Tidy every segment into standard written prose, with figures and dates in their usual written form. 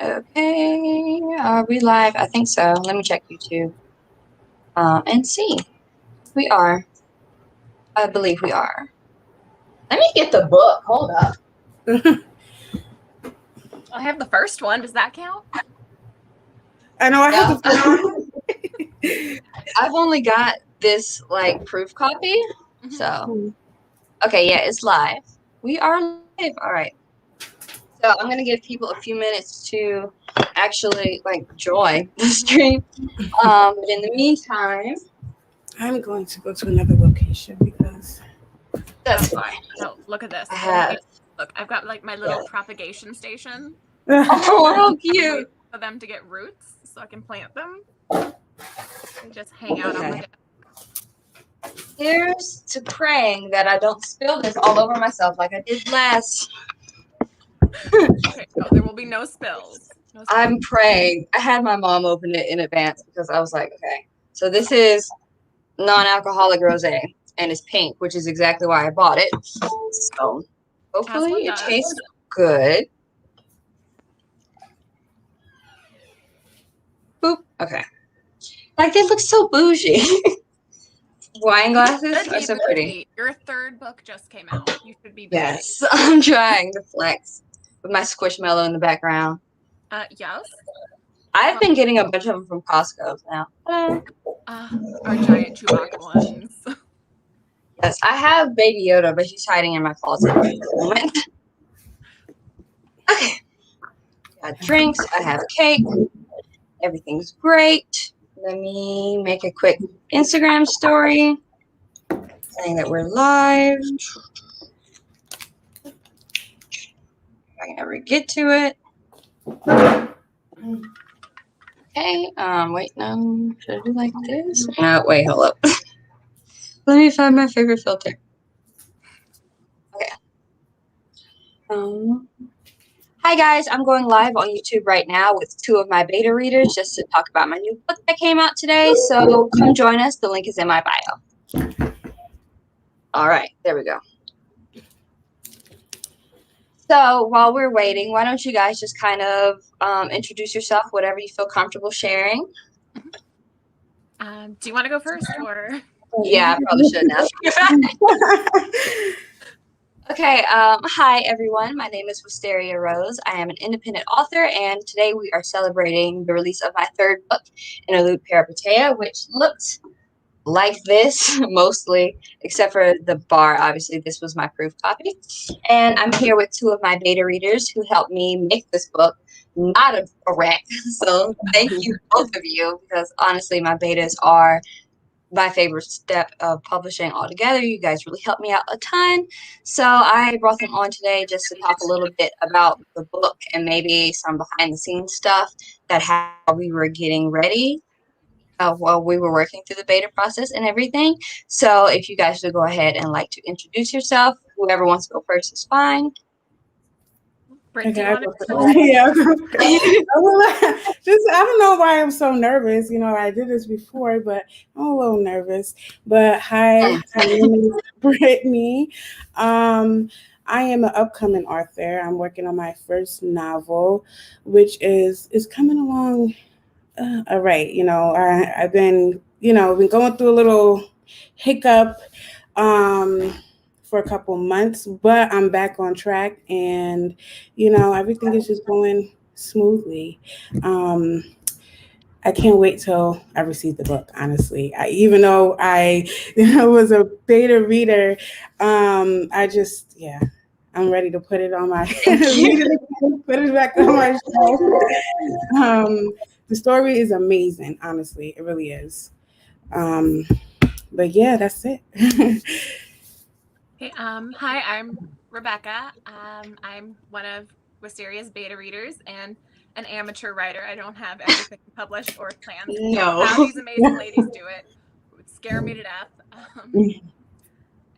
Okay, are we live? I think so. Let me check YouTube and see. We are. I believe we are. Let me get the book. Hold up. I have the first one. Does that count? I know I have the first one. I've only got this like proof copy. So, okay, yeah, it's live. We are live. All right. So I'm gonna give people a few minutes to actually like join the stream. But in the meantime, I'm going to go to another location because that's fine. Oh, look at this. Look, I've got like my little propagation station. Oh, how cute! For them to get roots, so I can plant them. They just hang out on my desk. Here's to praying that I don't spill this all over myself like I did last. Okay, no, there will be no spills. I'm praying. I had my mom open it in advance because I was like, okay, so this is non-alcoholic rosé and it's pink, which is exactly why I bought it. So hopefully it tastes good. Boop. Okay. Like they look so bougie. Wine glasses are so pretty. Your third book just came out. You should be. Yes, I'm trying to flex with my squishmallow in the background. Yes. I've been getting a bunch of them from Costco now. Our giant Chewbacca ones. Yes, I have Baby Yoda, but he's hiding in my closet at the moment. Okay. Got drinks. I have cake. Everything's great. Let me make a quick Instagram story saying that we're live. If I can ever get to it. Okay. Wait, no. Should I do like this? Wait, hold up. Let me find my favorite filter. Okay. Hi guys, I'm going live on YouTube right now with 2 of my beta readers just to talk about my new book that came out today. So come join us. The link is in my bio. All right, there we go. So while we're waiting, why don't you guys just kind of introduce yourself, whatever you feel comfortable sharing. Do you want to go first or? Yeah, I probably should now. Okay, hi everyone. My name is Wisteria Rose. I am an independent author, and today we are celebrating the release of my 3rd book, Interlude Peripeteia, which looks like this mostly, except for the bar. Obviously, this was my proof copy. And I'm here with 2 of my beta readers who helped me make this book not a wreck. So thank you, both of you, because honestly, my betas are my favorite step of publishing altogether. You guys really helped me out a ton. So I brought them on today just to talk a little bit about the book and maybe some behind the scenes stuff that how we were getting ready while we were working through the beta process and everything. So if you guys would go ahead and like to introduce yourself, whoever wants to go first is fine. Britt, okay, I don't know why I'm so nervous. You know, I did this before, but I'm a little nervous. But hi, my name is Brittany. I am an upcoming author. I'm working on my first novel, which is coming along all right. You know, I've been going through a little hiccup for a couple months, but I'm back on track, and everything is just going smoothly. I can't wait till I receive the book, honestly. Even though I was a beta reader, I'm ready to put it on my put it back on my shelf. The story is amazing, honestly. It really is. But yeah, that's it. Okay, hi, I'm Rebecca. I'm one of Wisteria's beta readers and an amateur writer. I don't have everything published or planned. No. How these amazing ladies do it. It would scare me to death.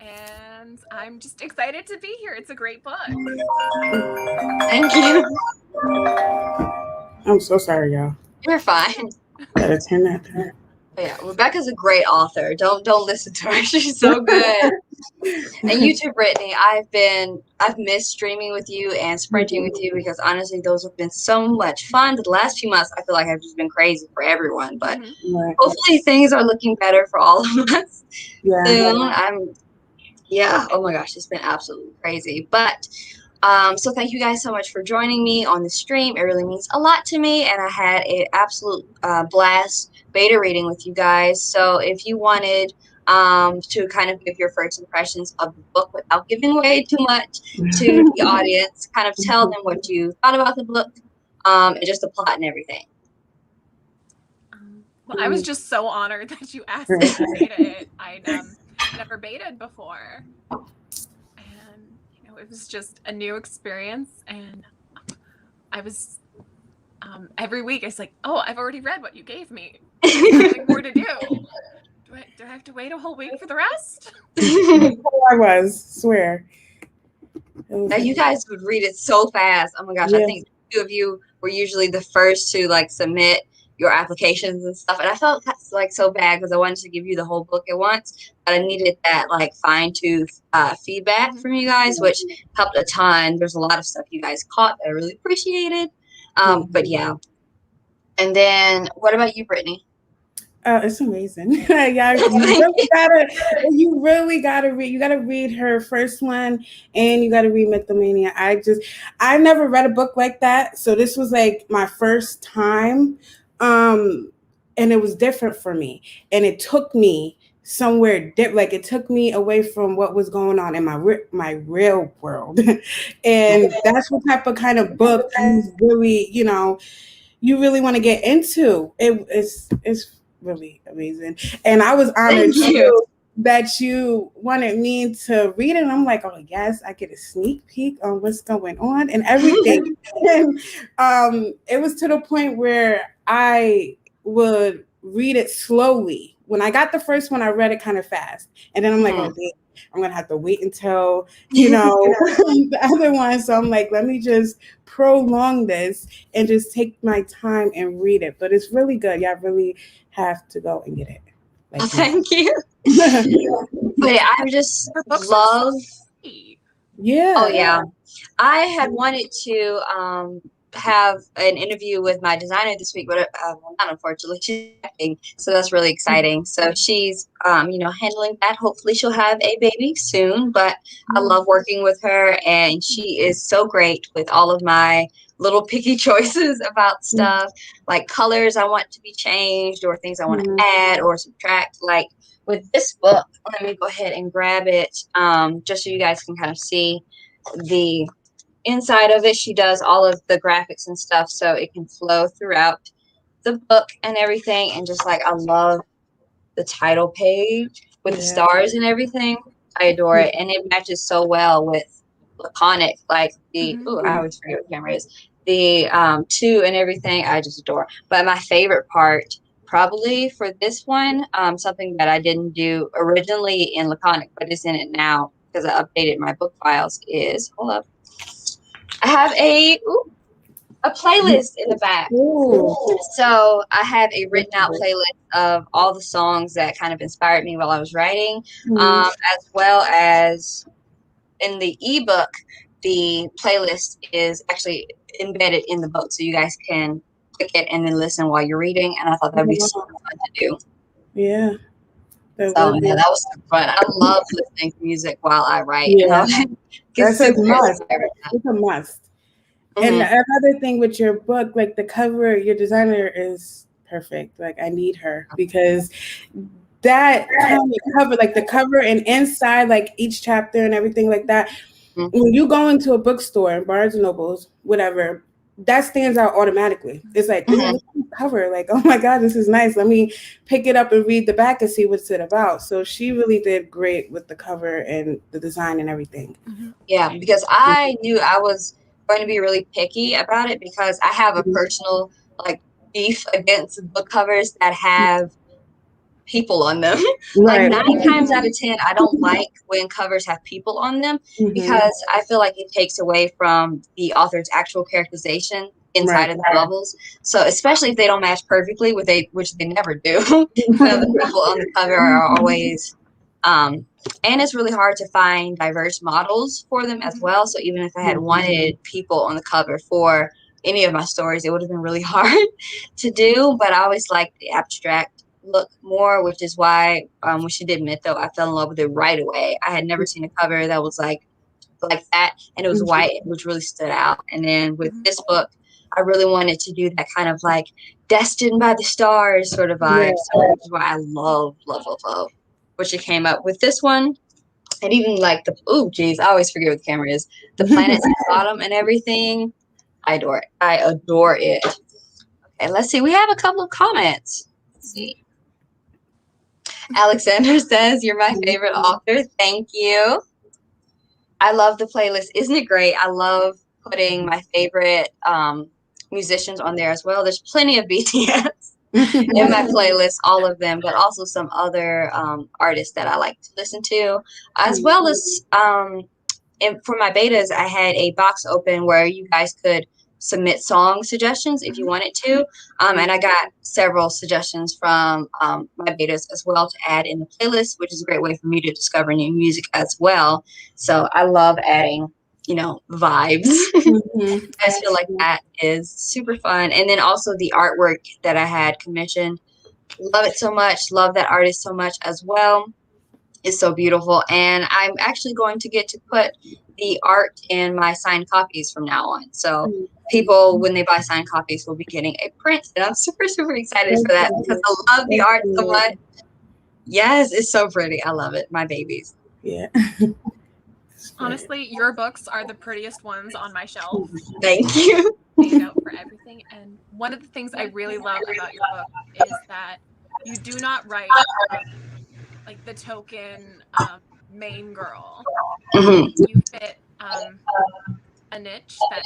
And I'm just excited to be here. It's a great book. Thank you. I'm so sorry, y'all. You're fine. Gotta turn that down. Yeah, Rebecca's a great author. Don't listen to her. She's so good. And you too, Brittany. I've missed streaming with you and sprinting with you because honestly, those have been so much fun. The last few months, I feel like have just been crazy for everyone, but hopefully things are looking better for all of us soon. Oh my gosh, it's been absolutely crazy. But so thank you guys so much for joining me on the stream. It really means a lot to me, and I had an absolute blast beta reading with you guys. So if you wanted to kind of give your first impressions of the book without giving away too much to the audience, kind of tell them what you thought about the book and just the plot and everything. Well, I was just so honored that you asked me to beta it. I'd never betaed before. It was just a new experience, and I was every week I was like, oh, I've already read what you gave me. There's nothing more to do. Do I have to wait a whole week for the rest? I swear. Now you guys would read it so fast. Oh my gosh, I think two of you were usually the first to like submit your applications and stuff, and I felt like so bad because I wanted to give you the whole book at once, but I needed that like fine-tooth feedback from you guys, which helped a ton. There's a lot of stuff you guys caught that I really appreciated. But yeah. And then what about you, Brittany? It's amazing. You really gotta read. You gotta read her first one, and you gotta read Mythomania. I never read a book like that, so this was like my first time. And it was different for me, and it took me somewhere like it took me away from what was going on in my real world. And that's what type of kind of book you really want to get into. It's really amazing, and I was honored too that you wanted me to read it. And I'm like, oh yes, I get a sneak peek on what's going on and everything. And it was to the point where I would read it slowly. When I got the first one, I read it kind of fast, and then I'm like, oh, I'm gonna have to wait until the other one. So I'm like, let me just prolong this and just take my time and read it. But it's really good. Y'all really have to go and get it. Thank you. But yeah, I just love. Yeah. Oh yeah, I had wanted to have an interview with my designer this week, but not unfortunately, she's acting, so that's really exciting. So she's handling that. Hopefully she'll have a baby soon, but I love working with her, and she is so great with all of my little picky choices about stuff, like colors I want to be changed or things I want to add or subtract. Like with this book, let me go ahead and grab it just so you guys can kind of see the inside of it. She does all of the graphics and stuff so it can flow throughout the book and everything. And just like, I love the title page with the stars and everything. I adore it, and it matches so well with Laconic, like the I always forget what camera is, the 2 and everything. I just adore. But my favorite part probably for this one, something that I didn't do originally in Laconic but is in it now because I updated my book files, is I have a playlist in the back. So I have a written out playlist of all the songs that kind of inspired me while I was writing, as well as in the ebook, the playlist is actually embedded in the book, so you guys can click it and then listen while you're reading. And I thought that'd be super fun to do. Yeah. So yeah, that was super fun. I love listening to music while I write. Yeah. That's a must. It's a must. And another thing with your book, like the cover, your designer is perfect. Like I need her, because that kind of cover, like the cover and inside, like each chapter and everything like that. When you go into a bookstore, Barnes and Nobles, whatever, that stands out automatically. It's like, cover, like, oh my God, this is nice. Let me pick it up and read the back and see what's it about. So she really did great with the cover and the design and everything. Yeah, because I knew I was going to be really picky about it, because I have a personal like beef against book covers that have people on them. Like 9 times out of 10, I don't like when covers have people on them, because I feel like it takes away from the author's actual characterization inside of the novels. So especially if they don't match perfectly, which they never do. The people on the cover are always And it's really hard to find diverse models for them as well. So even if I had wanted people on the cover for any of my stories, it would have been really hard to do. But I always liked the abstract look more, which is why when she did Mytho, I fell in love with it right away. I had never seen a cover that was like that, and it was white, which really stood out. And then with this book, I really wanted to do that kind of like destined by the stars sort of vibe. So that's why I love what she came up with this one. And even like the I always forget what the camera is. The planets at the bottom and everything. I adore it. I adore it. Okay, let's see. We have a couple of comments. Let's see. Alexander says, "You're my favorite author." Thank you. I love the playlist. Isn't it great? I love putting my favorite musicians on there as well. There's plenty of BTS in my playlist, all of them, but also some other artists that I like to listen to, as well as for my betas, I had a box open where you guys could submit song suggestions if you wanted to, and I got several suggestions from my betas as well to add in the playlist, which is a great way for me to discover new music as well. So I love adding vibes. I just feel like that is super fun. And then also the artwork that I had commissioned, love it so much, love that artist so much as well. It's so beautiful, and I'm actually going to get to put the art in my signed copies from now on. So people, when they buy signed copies, will be getting a print, and I'm super excited for that because I love the art so much. Yes, it's so pretty. I love it. My babies. Yeah. Honestly, your books are the prettiest ones on my shelf. Thank you. Stand out for everything. And one of the things I really love about your book is that you do not write like the token main girl. You fit a niche that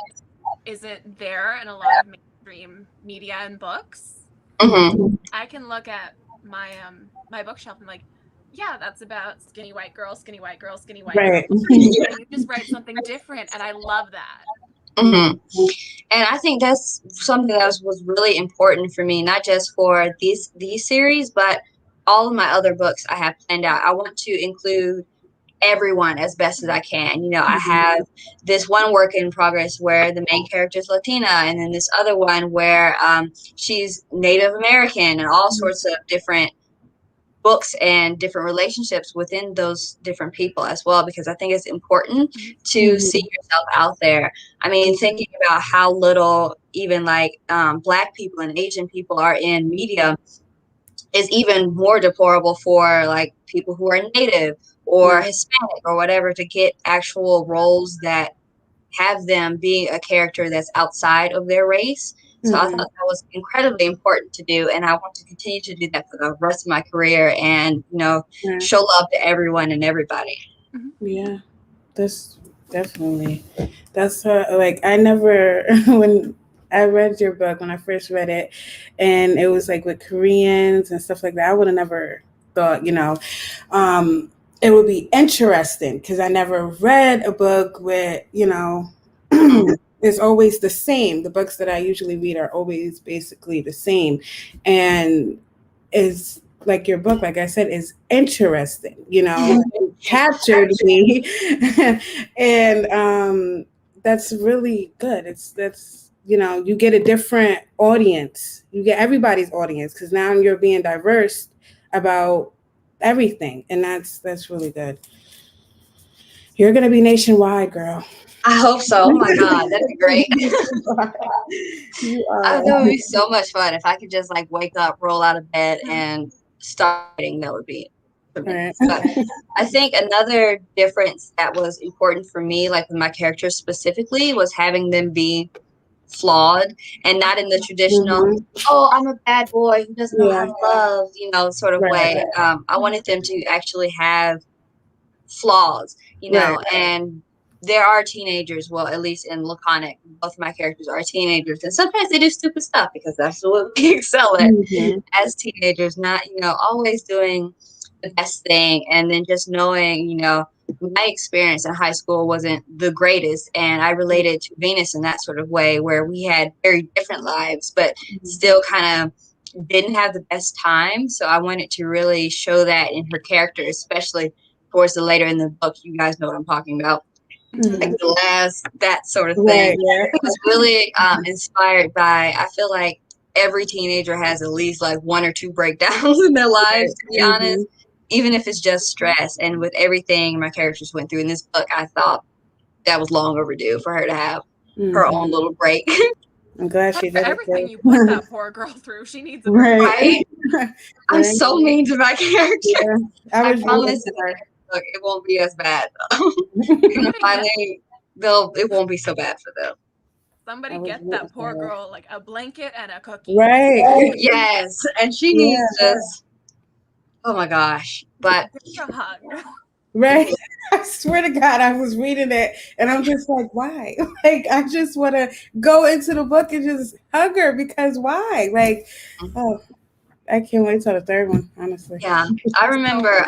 isn't there in a lot of mainstream media and books. I can look at my my bookshelf and like, yeah, that's about skinny white girl, skinny white girl, skinny white girl. And you just write something different, and I love that. And I think that's something that was really important for me, not just for these series, but all of my other books I have planned out. I want to include everyone as best as I can. I have this one work in progress where the main character is Latina, and then this other one where she's Native American, and all sorts of different books and different relationships within those different people as well, because I think it's important to see yourself out there. I mean, thinking about how little even like Black people and Asian people are in media is even more deplorable for like people who are Native or Hispanic or whatever to get actual roles that have them being a character that's outside of their race. So I thought that was incredibly important to do, and I want to continue to do that for the rest of my career, and show love to everyone and everybody. Yeah, that's definitely like I never when I read your book, when I first read it, and it was like with Koreans and stuff like that, I would have never thought it would be interesting, because I never read a book with it's always the same. The books that I usually read are always basically the same. And is like your book, like I said, is interesting, it captured me. And that's really good. That's you get a different audience. You get everybody's audience, because now you're being diverse about everything. And that's really good. You're going to be nationwide, girl. I hope so. Oh my God, that'd be great. That would be so much fun if I could just like wake up, roll out of bed, and start writing. That would be tremendous. But I think another difference that was important for me, like with my characters specifically, was having them be flawed and not in the traditional, oh, I'm a bad boy who doesn't know how to love, sort of way. I wanted them to actually have flaws, and there are teenagers, well, at least in Laconic, both of my characters are teenagers, and sometimes they do stupid stuff because that's what we excel at as teenagers, not, always doing the best thing. And then just knowing, my experience in high school wasn't the greatest, and I related to Venus in that sort of way, where we had very different lives, but still kind of didn't have the best time. So I wanted to really show that in her character, especially towards the later in the book, you guys know what I'm talking about. Like the last, that sort of thing. Right, yeah. It was really inspired by, I feel like every teenager has at least like 1 or 2 breakdowns in their lives, to be honest, even if it's just stress. And with everything my characters went through in this book, I thought that was long overdue for her to have her own little break. I'm glad she did everything you put that poor girl through. She needs a break. Right? I'm so mean to my character. Yeah, I promise look, it won't be as bad though. Finally, it won't be so bad for them. Somebody get that poor girl like a blanket and a cookie. Right. Yes, and she needs just. Oh my gosh! But a hug. Right. I swear to God, I was reading it and I'm just like, why? Like, I just want to go into the book and just hug her because why? Like, oh, I can't wait till the 3rd one, honestly. Yeah, I remember.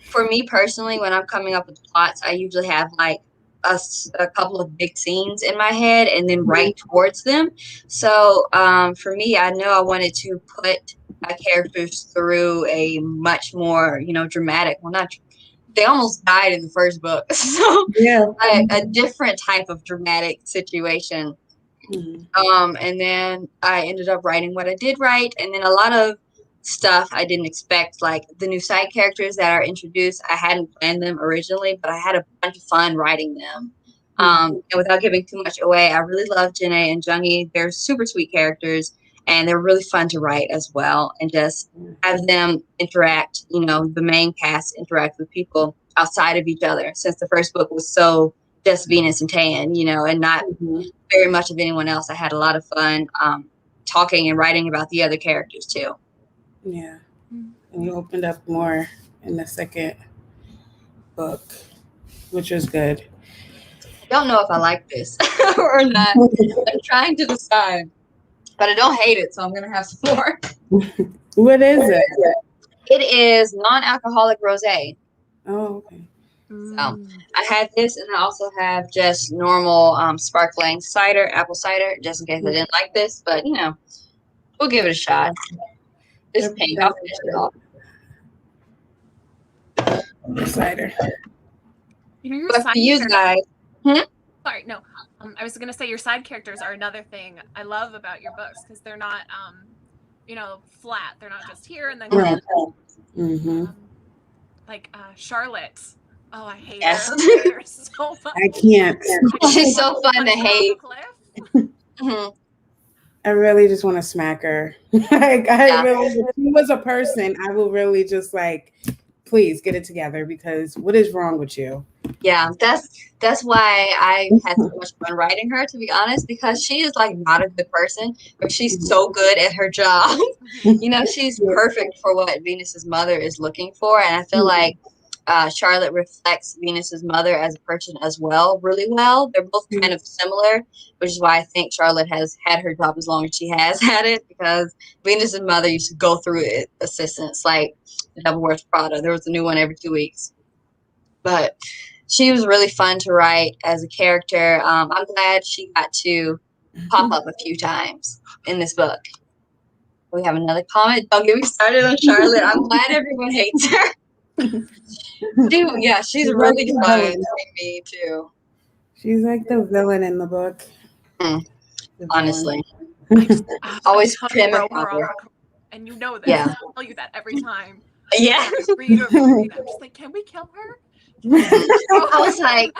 For me personally, when I'm coming up with plots, I usually have like a couple of big scenes in my head and then write towards them. So for me, I know I wanted to put my characters through a much more, dramatic. Well, not. They almost died in the first book, so a different type of dramatic situation. And then I ended up writing what I did write, and then a lot of stuff I didn't expect, like the new side characters that are introduced. I hadn't planned them originally, but I had a bunch of fun writing them. And without giving too much away, I really love Janae and Jungi. They're super sweet characters, and they're really fun to write as well. And just have them interact, the main cast interact with people outside of each other, since the first book was so just Venus and Tan, and not very much of anyone else. I had a lot of fun talking and writing about the other characters too. Yeah. And you opened up more in the 2nd book, which was good. I don't know if I like this or not. I'm trying to decide, but I don't hate it, so I'm gonna have some more. What is it? It is non-alcoholic rosé. Oh, okay. So I had this, and I also have just normal sparkling cider, apple cider, just in case I didn't like this. But we'll give it a shot. This pink, I'll finish it off. Cider. But for you guys, Sorry, no. I was gonna say your side characters are another thing I love about your books, because they're not, flat. They're not just here and then. Like Charlotte. Oh, I hate her. They're so fun. I can't. She's so fun to hate. I really just want to smack her. Like, really, if she was a person, I will really just like, please get it together, because what is wrong with you? Yeah, that's why I had so much fun writing her, to be honest, because she is like not a good person, but she's so good at her job. She's perfect for what Venus's mother is looking for, and I feel like Charlotte reflects Venus's mother as a person as well, really well. They're both kind of similar, which is why I think Charlotte has had her job as long as she has had it, because Venus's mother used to go through it, assistants like the Double Worth Prada. There was a new one every 2 weeks. But she was really fun to write as a character. I'm glad she got to pop up a few times in this book. We have another comment. Don't get me started on Charlotte. I'm glad everyone hates her. She's really fun to me too. She's like the villain in the book. Honestly. Always prim and proper. And you know this. I tell you that every time. Yeah. I'm just like, can we kill her? I was like,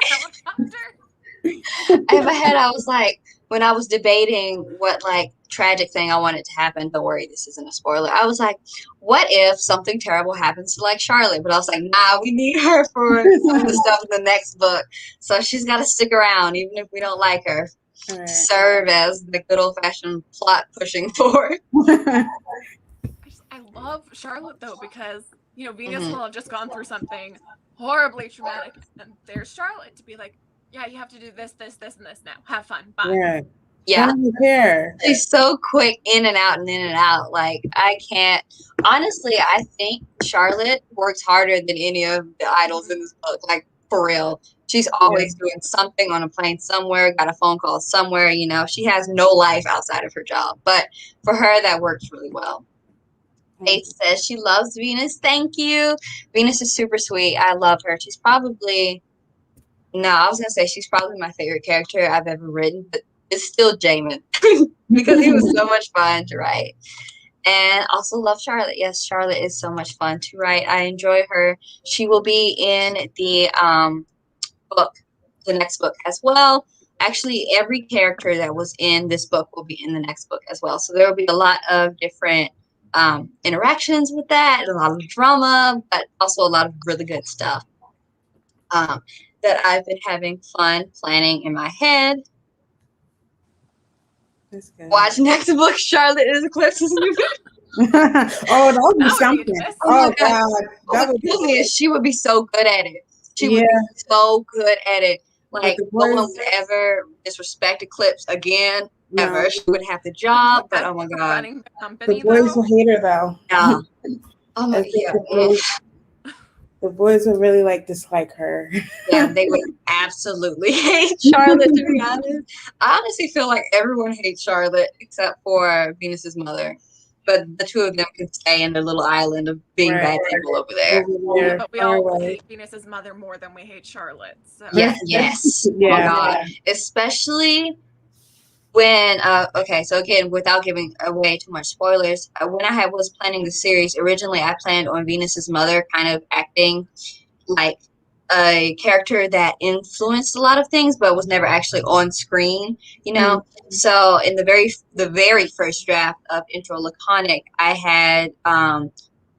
in my head, I was like, when I was debating what like tragic thing I wanted to happen, don't worry, this isn't a spoiler. I was like, what if something terrible happens to like Charlotte? But I was like, nah, we need her for some of the stuff in the next book. So she's got to stick around, even if we don't like her. Right. Serve as the good old fashioned plot pushing forward. I love Charlotte though, because Venus will have just gone through something horribly traumatic, and there's Charlotte to be like, yeah, you have to do this, this, this, and this now. Have fun. Bye. Yeah. She's so quick in and out and in and out. Like, I can't. Honestly, I think Charlotte works harder than any of the idols in this book. Like, for real. She's always doing something on a plane somewhere, got a phone call somewhere. She has no life outside of her job. But for her, that works really well. Faith says she loves Venus. Thank you. Venus is super sweet. I love her. She's probably I was gonna say she's probably my favorite character I've ever written, but it's still Jaemin because he was so much fun to write. And also love Charlotte. Yes, Charlotte is so much fun to write. I enjoy her. She will be in the book, the next book as well. Actually, every character that was in this book will be in the next book as well. So there will be a lot of different interactions with that, a lot of drama, but also a lot of really good stuff that I've been having fun planning in my head. That's good. Watch next book, Charlotte is Eclipse's new Oh, that would be something. Oh, God. That would be she would be so good at it. She would be so good at it. Like, no one would ever disrespect Eclipse again, ever. She would have the job, but oh my God. The boys will hate her, though. Yeah. Oh my God. The boys would really dislike her. Yeah, they would absolutely hate Charlotte, to be honest. I honestly feel like everyone hates Charlotte except for Venus's mother. But the two of them can stay in their little island of being bad people over there. Yeah, but we all hate Venus's mother more than we hate Charlotte. So. Yes. Yeah. Oh my God. Especially when, okay, so again, without giving away too much spoilers, when I was planning the series, originally I planned on Venus's mother kind of acting like a character that influenced a lot of things, but was never actually on screen, you know? Mm-hmm. So in the very first draft of Intro Laconic, I had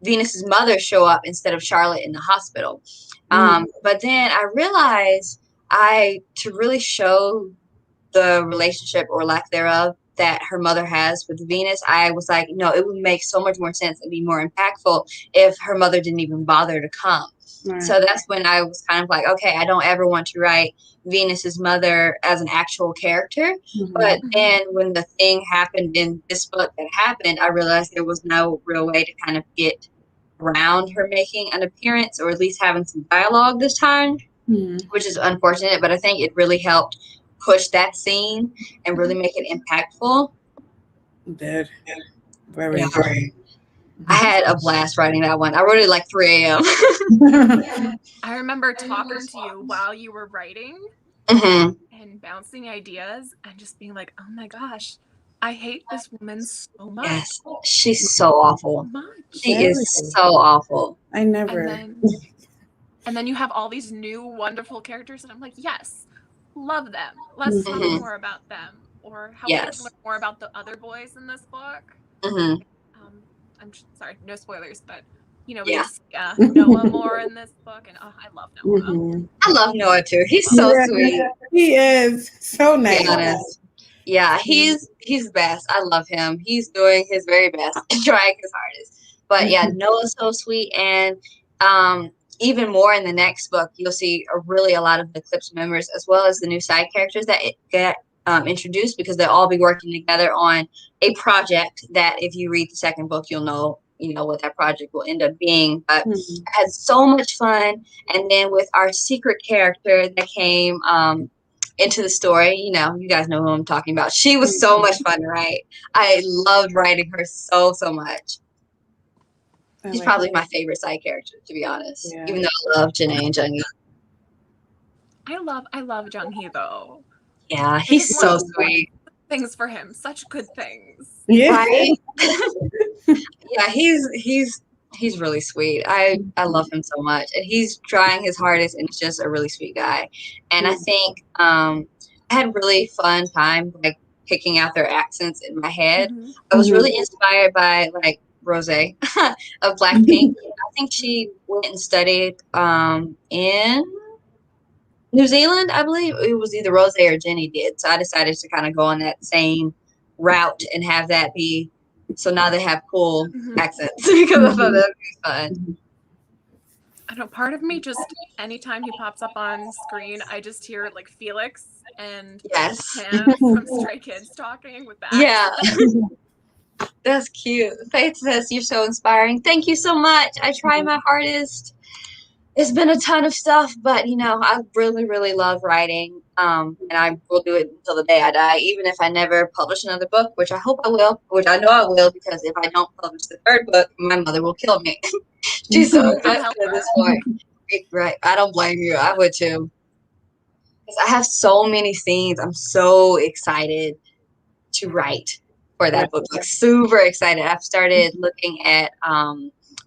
Venus's mother show up instead of Charlotte in the hospital. But then I realized to really show the relationship or lack thereof that her mother has with Venus, I was like, no, it would make so much more sense and be more impactful if her mother didn't even bother to come. Right. So that's when I was kind of like, okay, I don't ever want to write Venus's mother as an actual character. Mm-hmm. But then when the thing happened in this book that happened, I realized there was no real way to kind of get around her making an appearance or at least having some dialogue this time, which is unfortunate. But I think it really helped push that scene and really make it impactful. Did. Very great. I had a blast writing that one. I wrote it like 3 a.m. I remember talking to you while you were writing and bouncing ideas and just being like, oh my gosh, I hate this woman so much. Yes, she's so awful. She is so awful. I never. And then you have all these new wonderful characters and I'm like, yes, love them. Let's talk more about them. Or how we learn more about the other boys in this book. I'm sorry, no spoilers, but we see Noah more in this book, and I love Noah. I love Noah too. He's so sweet. He is so nice. To be honest. Yeah, he's best. I love him. He's doing his very best and trying his hardest. But yeah, Noah's so sweet, and even more in the next book, you'll see a lot of the Eclipse members as well as the new side characters that get introduced, because they'll all be working together on a project that if you read the second book, you'll know what that project will end up being. But I had so much fun. And then with our secret character that came into the story, you guys know who I'm talking about. She was so much fun to write. I loved writing her so much. She's probably my favorite side character, to be honest. Yeah. Even though I love Janae and Jung-hee. I love Jung-hee though. Yeah, he's so sweet. Things for him, such good things. Yeah, right? Yeah, he's really sweet. I love him so much, and he's trying his hardest, and he's just a really sweet guy. And I think I had a really fun time picking out their accents in my head. I was really inspired by Rose of Blackpink. I think she went and studied in New Zealand, I believe. It was either Rose or Jenny did. So I decided to kind of go on that same route and have that be. So now they have cool accents because I thought that would be fun. I know, part of me just, anytime he pops up on screen, I just hear Felix and Pam from Stray Kids talking with that. Yeah. That's cute. Faith says you're so inspiring. Thank you so much. I try my hardest. It's been a ton of stuff, but I really, really love writing. And I will do it until the day I die, even if I never publish another book, which I hope I will, which I know I will, because if I don't publish the third book, my mother will kill me. She's so invested at this point. Right. I don't blame you. I would too. Because I have so many scenes. I'm so excited to write for that book. Like super excited. I've started looking at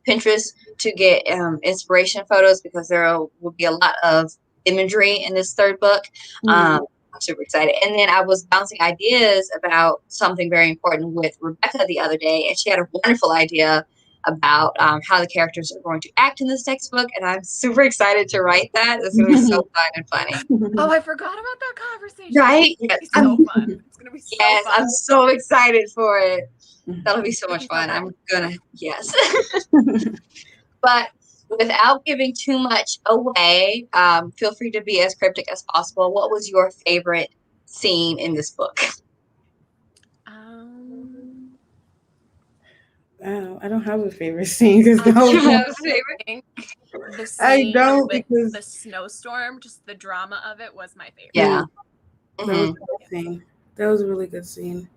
Pinterest to get inspiration photos because there will be a lot of imagery in this third book. I'm super excited. And then I was bouncing ideas about something very important with Rebecca the other day, and she had a wonderful idea about how the characters are going to act in this textbook, and I'm super excited to write that. It's going to be so fun and funny. Oh, I forgot about that conversation. Right? Yes. It's so fun. It's going to be so fun. I'm so excited for it. That'll be so much fun. I'm gonna, yes. But without giving too much away, feel free to be as cryptic as possible. What was your favorite scene in this book? I don't have a favorite scene. You don't have a favorite? The scene with the snowstorm, just the drama of it was my favorite. Yeah. That was a really good scene.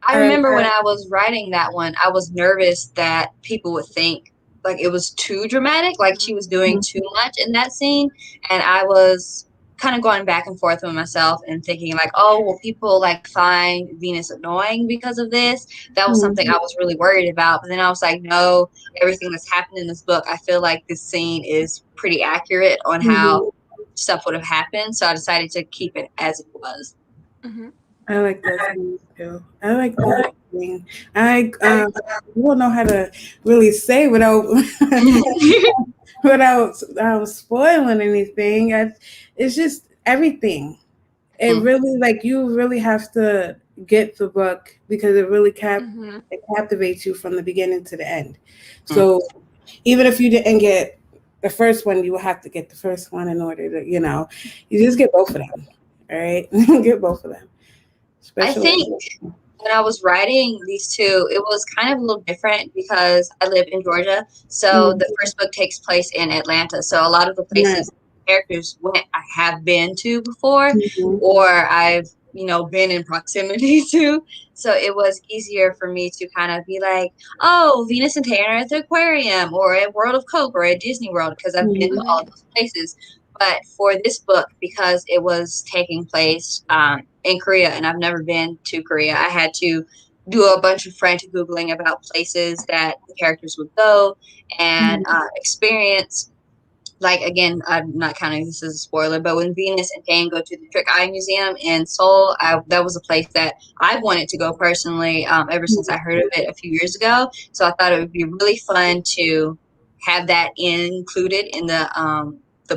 I remember when I was writing that one, I was nervous that people would think like it was too dramatic, like she was doing too much in that scene. And I was kind of going back and forth with myself and thinking like, oh, well, people like find Venus annoying because of this. That was something I was really worried about. But then I was like, no, everything that's happened in this book, I feel like this scene is pretty accurate on how stuff would have happened. So I decided to keep it as it was. I like that scene too. I like that thing. I don't know how to really say without spoiling anything. It's just everything. It really you really have to get the book because it really it captivates you from the beginning to the end. So even if you didn't get the first one, you will have to get the first one in order to you just get both of them. All right, get both of them. I think when I was writing these two, it was kind of a little different because I live in Georgia. So the first book takes place in Atlanta. So a lot of the places characters went, I have been to before, or I've, been in proximity to. So it was easier for me to kind of be like, oh, Venus and Tanner at the aquarium or at World of Coke or at Disney World because I've been to all those places. But for this book, because it was taking place in Korea and I've never been to Korea, I had to do a bunch of frantic Googling about places that the characters would go and experience. Like, again, I'm not counting this as a spoiler, but when Venus and Tan go to the Trick Eye Museum in Seoul, that was a place that I wanted to go personally ever since I heard of it a few years ago. So I thought it would be really fun to have that included in the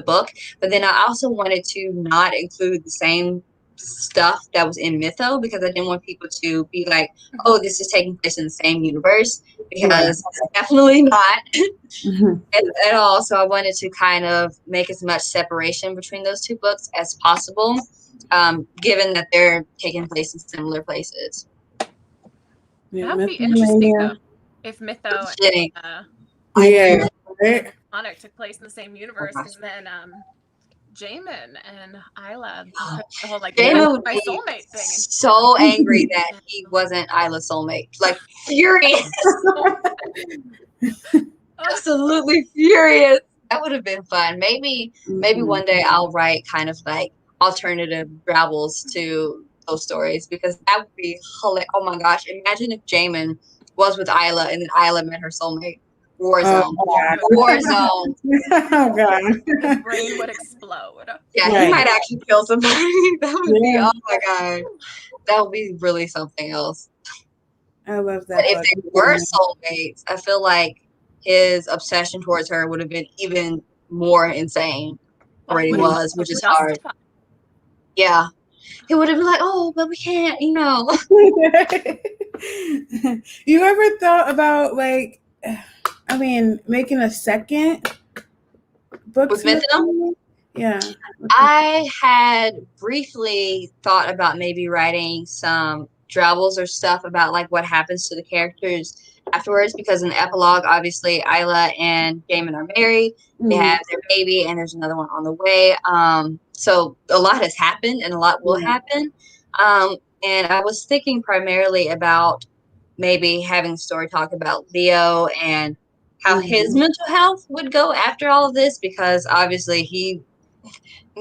book. But then I also wanted to not include the same stuff that was in Mytho because I didn't want people to be like, oh, this is taking place in the same universe, because it's definitely not at all. So I wanted to kind of make as much separation between those two books as possible, given that they're taking place in similar places. That would be interesting though, if Mytho and Laconic took place in the same universe, and then Jaemin and Isla, the whole Jaemin would my be soulmate thing. So angry that he wasn't Isla's soulmate, like furious, absolutely furious. That would have been fun. Maybe one day I'll write kind of like alternative travels to those stories because that would be hilarious. Oh my gosh! Imagine if Jaemin was with Isla and then Isla met her soulmate. Warzone. Warzone. Oh god. His brain would explode. Yeah, he might actually kill somebody. That would be, oh my god. That would be really something else. I love that. But if they were soulmates, I feel like his obsession towards her would have been even more insane than it was, which is hard. Yeah. He would have been like, oh, but we can't, You ever thought about making a second book with Mythom? Yeah. I had briefly thought about maybe writing some travels or stuff about like what happens to the characters afterwards, because in the epilogue, obviously, Isla and Jaemin are married. They have their baby, and there's another one on the way. So a lot has happened, and a lot will happen. And I was thinking primarily about maybe having the story talk about Leo and how his mental health would go after all of this, because obviously he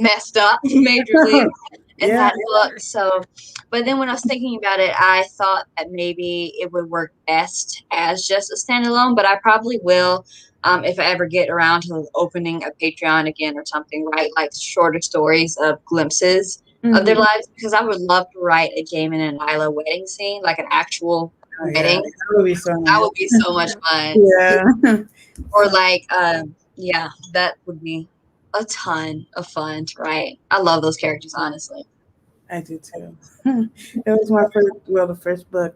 messed up majorly in that book. So, but then when I was thinking about it, I thought that maybe it would work best as just a standalone, but I probably will, if I ever get around to opening a Patreon again or something, write like shorter stories of glimpses of their lives, because I would love to write a Jaemin and Isla wedding scene, like an actual wedding. That would be so nice. That would be so much fun. Yeah. Or like, yeah, that would be a ton of fun to write. I love those characters, honestly. I do too. It was the first book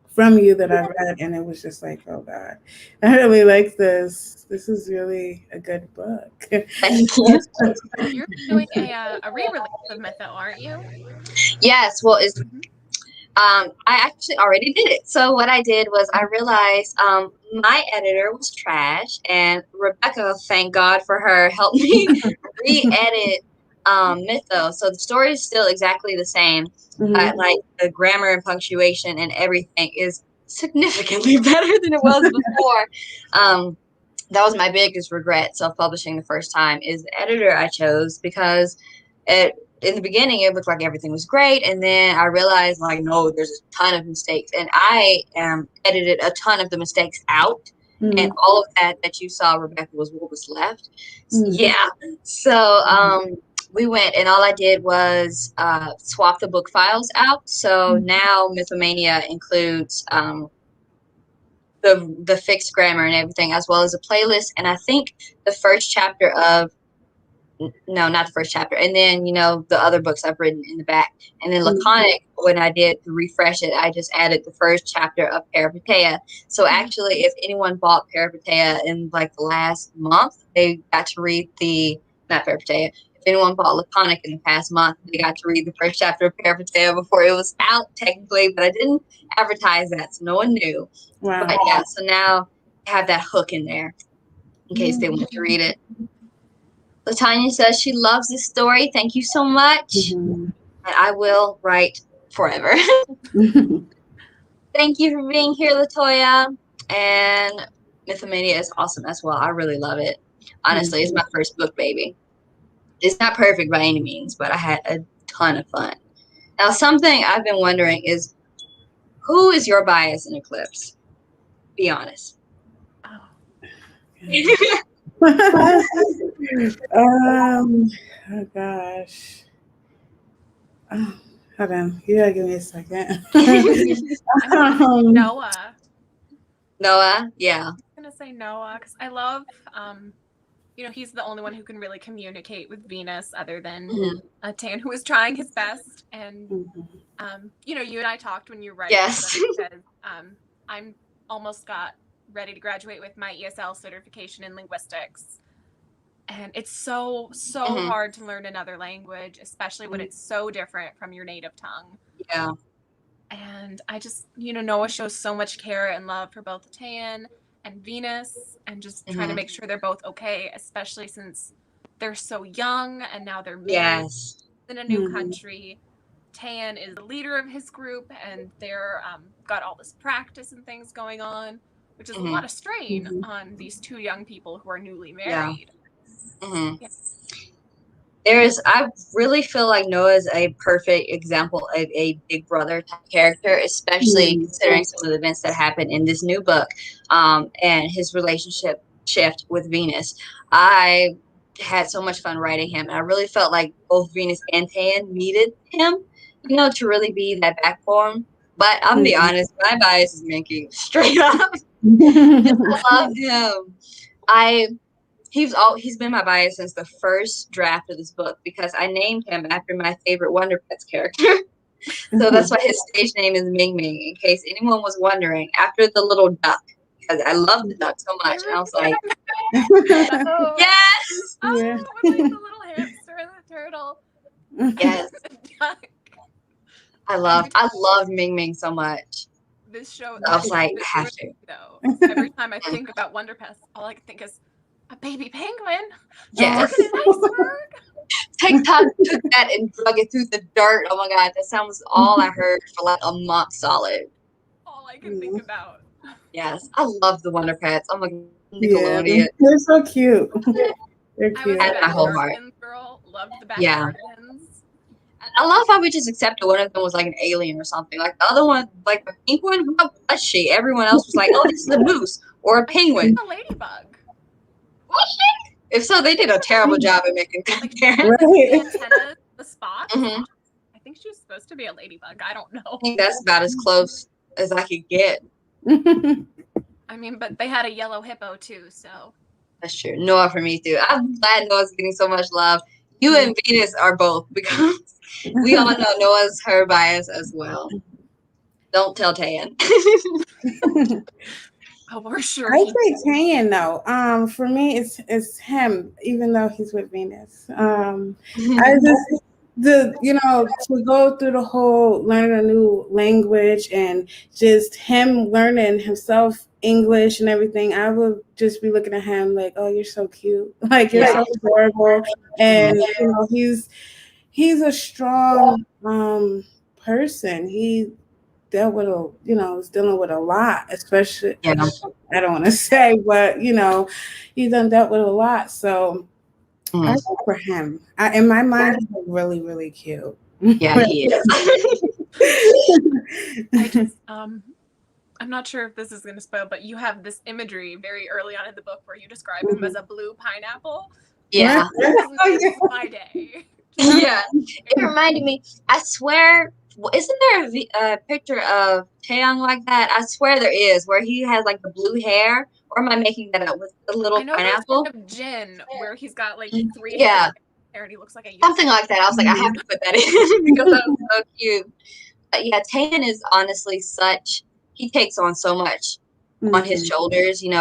from you that I read, and it was just like, oh God, I really like this. This is really a good book. Thank you. You're doing a re-release of Mytho, aren't you? Yes. Well, I actually already did it. So what I did was I realized my editor was trash, and Rebecca, thank God for her, helped me re-edit Mytho. So the story is still exactly the same, but like the grammar and punctuation and everything is significantly better than it was before. That was my biggest regret self-publishing the first time, is the editor I chose, because in the beginning it looked like everything was great, and then I realized like, no, there's a ton of mistakes, and I edited a ton of the mistakes out, and all of that you saw, Rebecca, was what was left. Yeah. So we went, and all I did was swap the book files out. So now Mythomania includes the fixed grammar and everything, as well as a playlist. And I think the first chapter of no, not the first chapter, and then the other books I've written in the back, and then Laconic, when I did to refresh it, I just added the first chapter of Peripeteia. So actually, if anyone bought Peripeteia in like the last month, they got to read not Peripeteia. If anyone bought Laconic in the past month, they got to read the first chapter of Peripeteia before it was out, technically, but I didn't advertise that, so no one knew. Wow. But yeah, so now I have that hook in there in case they want to read it. Latanya says she loves this story. Thank you so much. And I will write forever. Thank you for being here, Latoya. And Mythomania is awesome as well. I really love it. Honestly, it's my first book, baby. It's not perfect by any means, but I had a ton of fun. Now, something I've been wondering is, who is your bias in Eclipse? Be honest. Oh gosh. Hold on. You gotta give me a second. Noah. Noah, yeah. I'm gonna say Noah because I love, he's the only one who can really communicate with Venus, other than Tan, who is trying his best. And you and I talked when you were writing. Yes. Because I'm almost got ready to graduate with my ESL certification in linguistics. And it's so hard to learn another language, especially when it's so different from your native tongue. Yeah. And I just, Noah shows so much care and love for both Tan and Venus, and just trying to make sure they're both okay, especially since they're so young and now they're married in a new country. Tan is the leader of his group, and they're got all this practice and things going on, which is a lot of strain on these two young people who are newly married. I really feel like Noah is a perfect example of a big brother type character, especially considering some of the events that happened in this new book, and his relationship shift with Venus. I had so much fun writing him, and I really felt like both Venus and Tan needed him, to really be that backbone. But I'm be honest, my bias is Minky, straight up. I love him. He's been my bias since the first draft of this book, because I named him after my favorite Wonder Pets character. So that's why his stage name is Ming Ming, in case anyone was wondering, after the little duck, because I love the duck so much. And I was like, yes! Oh, with like the little hamster and the turtle. Yes. The duck. I love Ming Ming so much. this show. I was like, I have to. Though every time I think about Wonder Pets, all I can think is a baby penguin. Yes. Stuck in an iceberg. TikTok took that and drug it through the dirt. Oh my god, that sound was all I heard for like a month solid. All I can think about. Yes, I love the Wonder Pets. Oh my god, Yeah, Nickelodeon. they're so cute. They're I was cute. a Had my whole heart. Backyardigans girl. Loved the Yeah. Backyardigans. I love how we just accepted one of them was like an alien or something. Like the other one, like the pink one, what was she? Everyone else was like, oh, this is a moose or a penguin. A ladybug. Was she? If so, they did a terrible job at making that. Like, Right. the antennas, the spots. Mhm. I think she was supposed to be a ladybug. I don't know. I think that's about as close as I could get. I mean, but they had a yellow hippo too, so. That's true. Noah for me too. I'm glad Noah's getting so much love. You and Venus are both because we all know Noah's her bias as well. Don't tell Tan. Oh, we're sure. I say Tan though. For me, it's him, even though he's with Venus. I just to go through the whole learning a new language and just him learning himself English and everything. I would just be looking at him like, oh, you're so cute, like you're so adorable, and he's a strong person. He dealt with was dealing with a lot, especially. I don't want to say, but he's done dealt with a lot. So I go for him. In my mind, he's really, really cute. Yeah, he is. I just, I'm not sure if this is going to spoil, but you have this imagery very early on in the book where you describe him as a blue pineapple. Yeah. My day. Yeah. It reminded me, I swear, isn't there a picture of Taeyong like that? I swear there is, where he has like the blue hair. Or am I making that up with the little pineapple? There's of Jin, where he's got like 3 hair and he looks like a something like that. I was like, I have to put that in because that was so cute. But yeah, Tan is honestly he takes on so much on his shoulders, and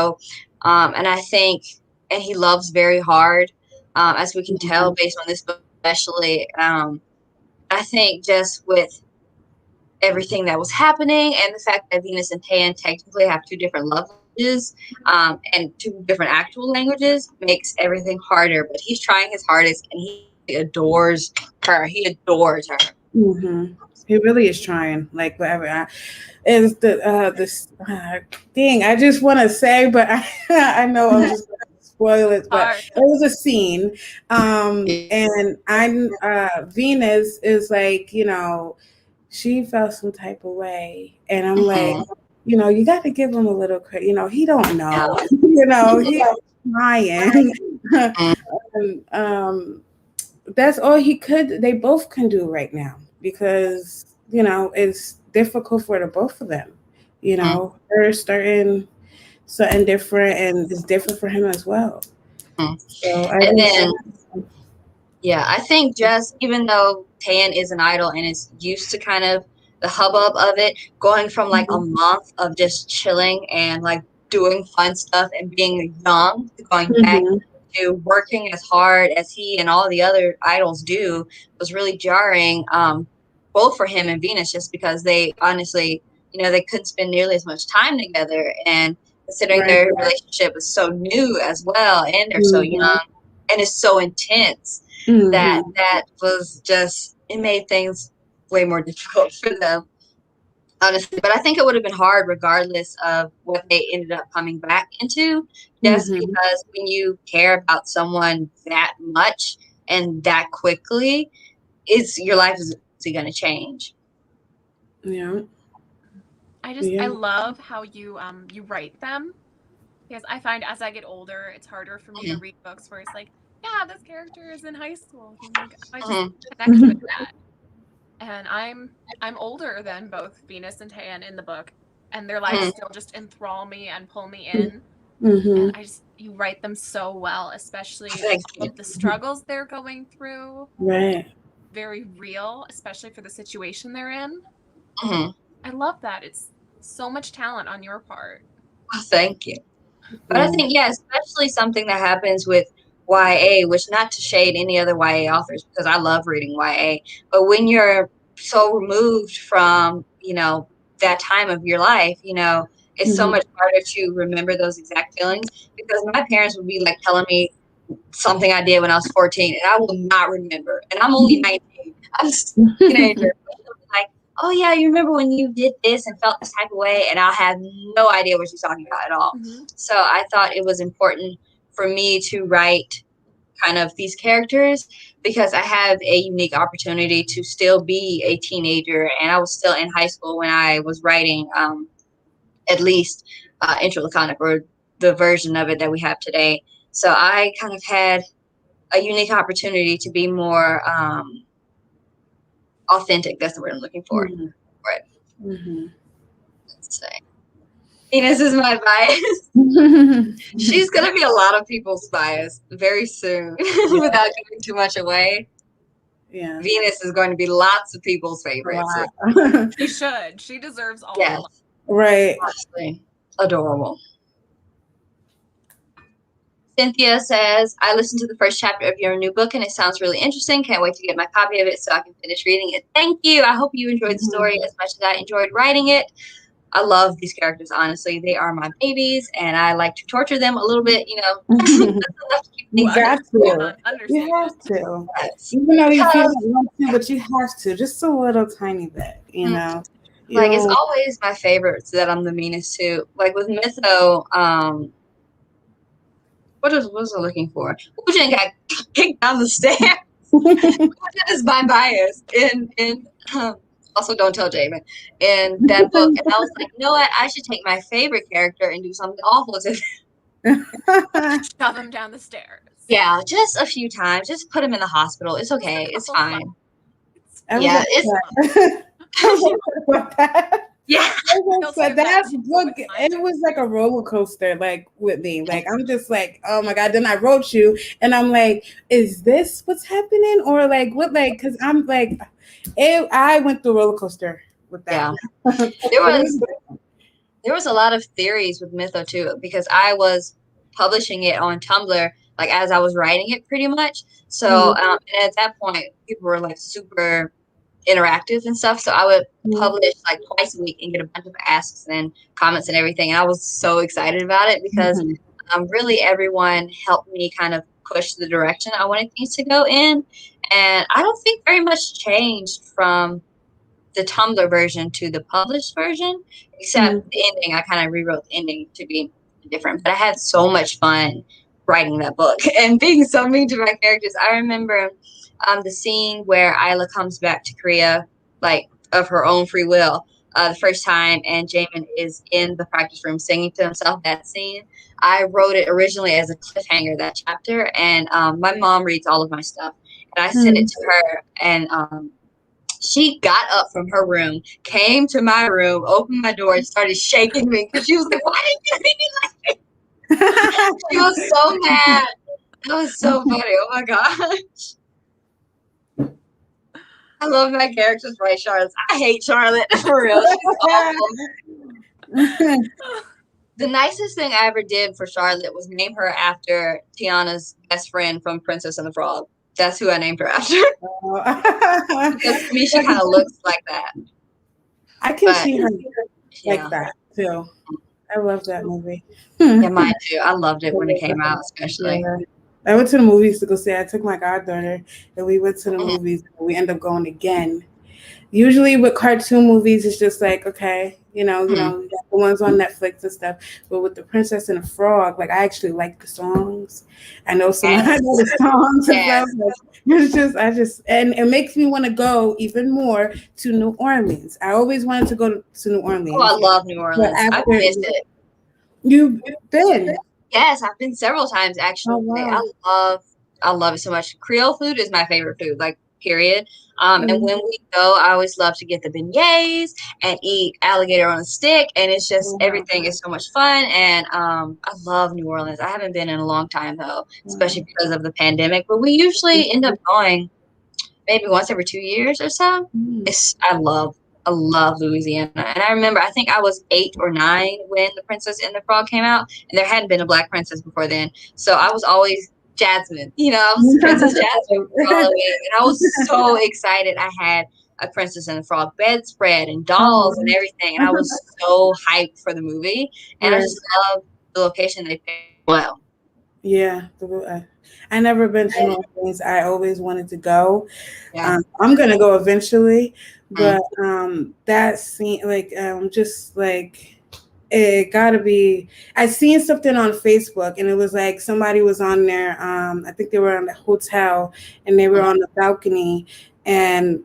I think, and he loves very hard, as we can tell based on this book, especially. I think just with everything that was happening and the fact that Venus and Tan technically have 2 different love languages, and 2 different actual languages makes everything harder. But he's trying his hardest, and he adores her. He adores her. Mm-hmm. He really is trying. Like whatever. Is this thing I just want to say, but I know I'm just going to spoil it. But it was a scene, and Venus is like, she felt some type of way, and I'm like, you got to give him a little credit. He don't know. He's trying. And, that's all they both can do right now, because it's difficult for the both of them. They're starting something different, and it's different for him as well. So I think just even though Tan is an idol and is used to kind of the hubbub of it, going from like a month of just chilling and like doing fun stuff and being young to going back to working as hard as he and all the other idols do was really jarring, both for him and Venus, just because they honestly, they couldn't spend nearly as much time together, and considering their relationship is so new as well, and they're so young, and it's so intense, that was just, it made things way more difficult for them, honestly. But I think it would have been hard regardless of what they ended up coming back into, just because when you care about someone that much and that quickly, your life is going to change. Yeah. I love how you write them, because I find as I get older, it's harder for me to read books where it's like, yeah, this character is in high school. Like, I just connect with that. And I'm older than both Venus and Taeyeon in the book, and their lives still just enthrall me and pull me in. And you write them so well, especially with the struggles they're going through. Right. Very real, especially for the situation they're in. I love that. It's so much talent on your part. Oh, thank you. But I think, especially something that happens with YA, which, not to shade any other YA authors, because I love reading YA, but when you're so removed from, that time of your life, you know, it's so much harder to remember those exact feelings, because my parents would be like telling me something I did when I was 14 and I will not remember. And I'm only 19. I'm just a teenager. Like, oh yeah, you remember when you did this and felt this type of way, and I'll have no idea what she's talking about at all. So I thought it was important for me to write kind of these characters, because I have a unique opportunity to still be a teenager, and I was still in high school when I was writing at least Interlude, or the version of it that we have today. So I kind of had a unique opportunity to be more authentic. That's the word I'm looking for. Let's say Venus is my bias. She's going to be a lot of people's bias very soon without giving too much away. Yeah. Venus is going to be lots of people's favorites. Wow. She should. She deserves all Yes. the love. Right. Honestly, adorable. Cynthia says, I listened to the first chapter of your new book and it sounds really interesting. Can't wait to get my copy of it so I can finish reading it. Thank you. I hope you enjoyed the story as much as I enjoyed writing it. I love these characters, honestly. They are my babies, and I like to torture them a little bit, you know. That's enough to keep You things got to. Understand. You have to. Yes. Even though you feel like you want to, but you have to. Just a little tiny bit, you know. Like, it's always my favorites that I'm the meanest to. Like with Mytho, what was I looking for? Ujin got kicked down the stairs. Ujin is my bias. And also Don't Tell Jaemin in that book. And I was like, you know what? I should take my favorite character and do something awful to them. Shove him down the stairs. Yeah, just a few times. Just put him in the hospital. It's okay. It's fine. Yeah, yeah. So that book, it was like a roller coaster, like with me. Like I'm just like, oh my god. Then I wrote you, and I'm like, is this what's happening, or like what? Like, because I'm like, I went through a roller coaster with that. Yeah. There was a lot of theories with Mytho too, because I was publishing it on Tumblr like as I was writing it, pretty much. So and at that point, people were like super interactive and stuff, so I would publish like twice a week and get a bunch of asks and comments and everything, and I was so excited about it because really everyone helped me kind of push the direction I wanted things to go in, and I don't think very much changed from the Tumblr version to the published version, except the ending. I kind of rewrote the ending to be different, but I had so much fun writing that book and being so mean to my characters. I remember the scene where Isla comes back to Korea, like of her own free will, the first time, and Jaemin is in the practice room singing to himself. That scene, I wrote it originally as a cliffhanger, that chapter, and my mom reads all of my stuff, and I sent it to her, and she got up from her room, came to my room, opened my door, and started shaking me because she was like, "Why didn't you leave me like this?" She was so mad. That was so funny. Oh my gosh. I love my characters, right, Charlotte? I hate Charlotte, for real. She's awful. The nicest thing I ever did for Charlotte was name her after Tiana's best friend from Princess and the Frog. That's who I named her after. Because to me, she kind of looks like that. I can see her like that, too. I love that movie. Yeah, mine too. I loved it when it came out, especially. Yeah. I went to the movies to go see it. I took my goddaughter, and we went to the movies, and we end up going again. Usually with cartoon movies, it's just like, okay, you got the ones on Netflix and stuff. But with the Princess and the Frog, like, I actually like the songs. I know some of the songs and stuff. And it makes me want to go even more to New Orleans. I always wanted to go to New Orleans. Oh, I love New Orleans. I've missed it. You've been? Yes, I've been several times, actually. Oh, wow. I love it so much. Creole food is my favorite food, like, period. And when we go, I always love to get the beignets and eat alligator on a stick. And it's just, everything is so much fun. And I love New Orleans. I haven't been in a long time, though, especially because of the pandemic. But we usually end up going maybe once every 2 years or so. I love Louisiana. And I remember, I think I was 8 or 9 when The Princess and the Frog came out. And there hadn't been a Black princess before then. So I was always Jasmine, Princess Jasmine. And I was so excited. I had a Princess and the Frog bedspread and dolls and everything. And I was so hyped for the movie. And I just love the location they picked well. Yeah, I never been to New Orleans. I always wanted to go. Yeah. I'm gonna go eventually, but that scene, just like it gotta be. I seen something on Facebook, and it was like somebody was on there. I think they were on the hotel, and they were on the balcony, and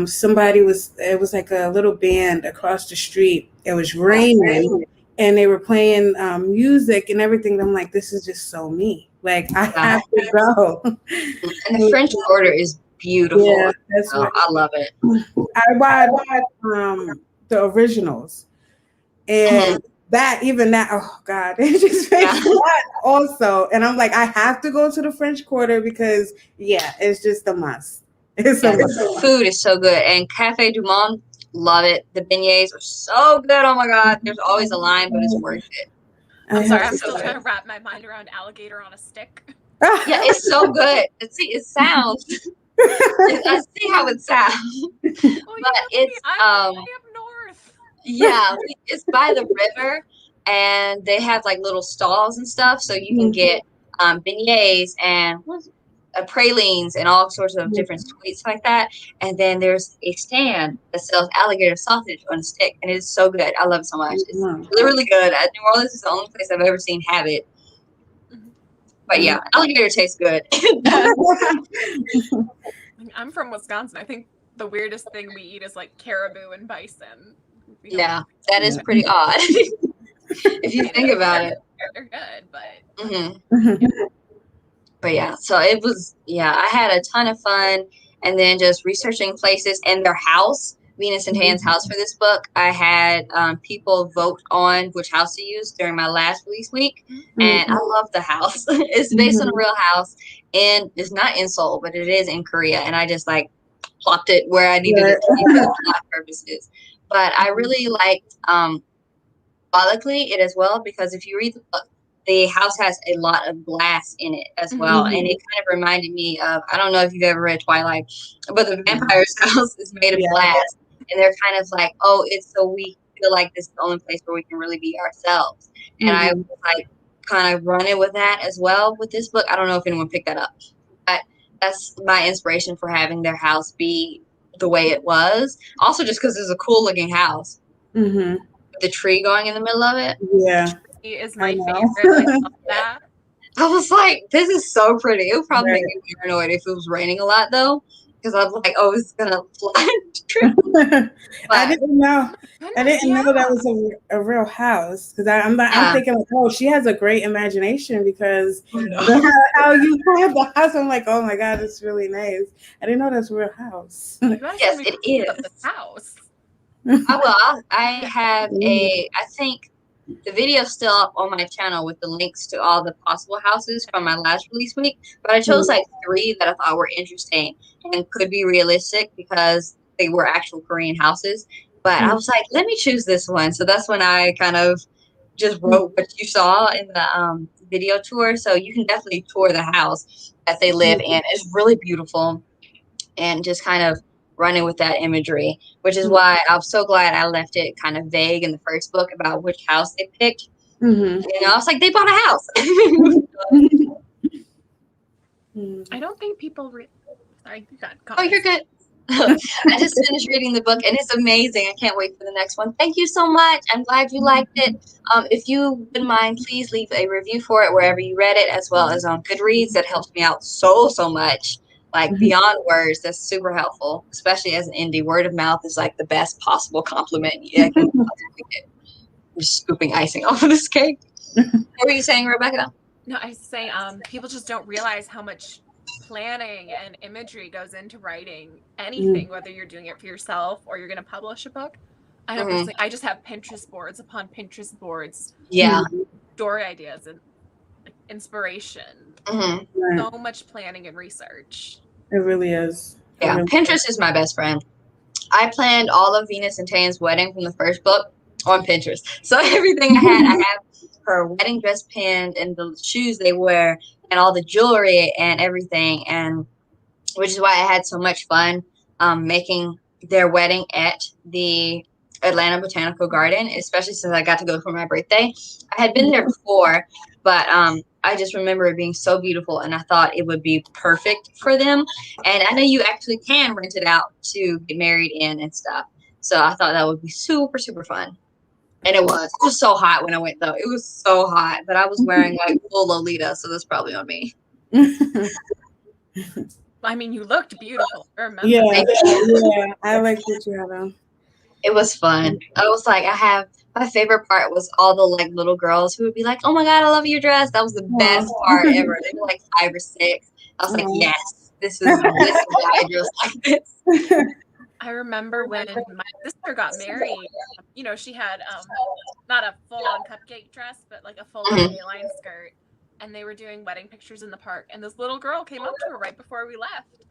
somebody was. It was like a little band across the street. It was raining. And they were playing music and everything. I'm like, this is just so me. Like, I have to go. And the French Quarter is beautiful. Yeah, that's I love it. I watched the originals. And that, oh God, it just makes that also. And I'm like, I have to go to the French Quarter because, it's just a must. The food is so good. And Cafe du Monde, love it. The beignets are so good. Oh my God. There's always a line, but it's worth it. I'm sorry. I'm still trying to wrap my mind around alligator on a stick. Yeah, it's so good. It sounds. I see how it sounds. But it's I'm way up north. Yeah, it's by the river, and they have like little stalls and stuff, so you can get beignets and pralines and all sorts of different sweets like that. And then there's a stand that sells alligator sausage on a stick, and it's so good. I love it so much. It's really, really good. New Orleans is the only place I've ever seen have it. But yeah, alligator tastes good. I'm from Wisconsin. I think the weirdest thing we eat is like caribou and bison. Yeah, that is pretty odd if you think about it. They're good, but but yeah, so it was, I had a ton of fun. And then just researching places and their house, Venus and Tan's house for this book. I had people vote on which house to use during my last release week. And I love the house. It's based on a real house, and it's not in Seoul, but it is in Korea. And I just like plopped it where I needed it to be for plot purposes. But I really liked symbolically it as well, because if you read the book, the house has a lot of glass in it as well. And it kind of reminded me of, I don't know if you've ever read Twilight, but the vampire's house is made of glass. And they're kind of like, oh, it's so we feel like this is the only place where we can really be ourselves. And I was like kind of running with that as well with this book. I don't know if anyone picked that up, but that's my inspiration for having their house be the way it was. Also just because it's a cool looking house. With the tree going in the middle of it. Yeah. Is my favorite. I love that. I was like, this is so pretty. It would probably make me paranoid if it was raining a lot, though, because I was like, oh, it's gonna fly. I didn't know that was a real house, because I'm thinking like, oh, she has a great imagination, because how you have the house. I'm like, oh my God, it's really nice. I didn't know that's a real house. Yes, it is. The house. I have I think the video's still up on my channel with the links to all the possible houses from my last release week, but I chose like 3 that I thought were interesting and could be realistic because they were actual Korean houses. But I was like, let me choose this one. So that's when I kind of just wrote what you saw in the video tour. So you can definitely tour the house that they live in. It's really beautiful, and just kind of running with that imagery, which is why I'm so glad I left it kind of vague in the first book about which house they picked. You know, I was like, they bought a house. I don't think people sorry, you got Oh, you're good. I just finished reading the book, and it's amazing. I can't wait for the next one. Thank you so much. I'm glad you liked it. If you wouldn't mind, please leave a review for it wherever you read it, as well as on Goodreads. That helps me out so much. Like beyond words, that's super helpful, especially as an indie. Word of mouth is like the best possible compliment I can get. I'm just scooping icing off of this cake. What were you saying, Rebecca? No, I was saying people just don't realize how much planning and imagery goes into writing anything, whether you're doing it for yourself or you're going to publish a book. I just have Pinterest boards upon Pinterest boards. Yeah. Story ideas and inspiration. So much planning and research. It really is. Yeah, Pinterest is my best friend. I planned all of Venus and Tan's wedding from the first book on Pinterest. So everything I have her wedding dress pinned, and the shoes they wear, and all the jewelry and everything, and which is why I had so much fun making their wedding at the Atlanta Botanical Garden, especially since I got to go for my birthday. I had been there before, but I just remember it being so beautiful, and I thought it would be perfect for them. And I know you actually can rent it out to get married in and stuff. So I thought that would be super, super fun. And it was. It was so hot when I went, though. It was so hot, but I was wearing like full Lolita, so that's probably on me. I mean, you looked beautiful. I remember. Yeah, I like what you had on. It was fun. I was like, my favorite part was all the like little girls who would be like, "Oh my God, I love your dress." That was the best part ever. They were like 5 or 6. I was like, yes, this is why I dress like this. I remember when my sister got married, you know, she had not a full-on cupcake dress, but like a full-on A-line skirt. And they were doing wedding pictures in the park. And this little girl came up to her right before we left.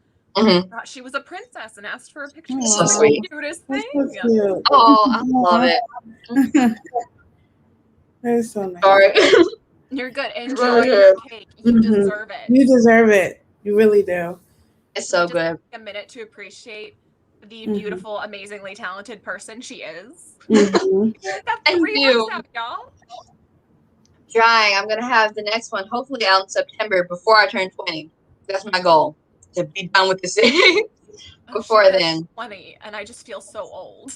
Thought she was a princess and asked for a picture. So sweet. Cutest thing. So cute. Oh, I love it. That is so nice. Sorry. You're good. Enjoy your cake. You deserve it. You deserve it. You really do. It's so just good. Take a minute to appreciate the beautiful, amazingly talented person she is. Mm-hmm. That's 3 months out, y'all. Trying. I'm gonna have the next one hopefully out in September before I turn 20. That's my goal, to be done with this thing before then. 20, and I just feel so old.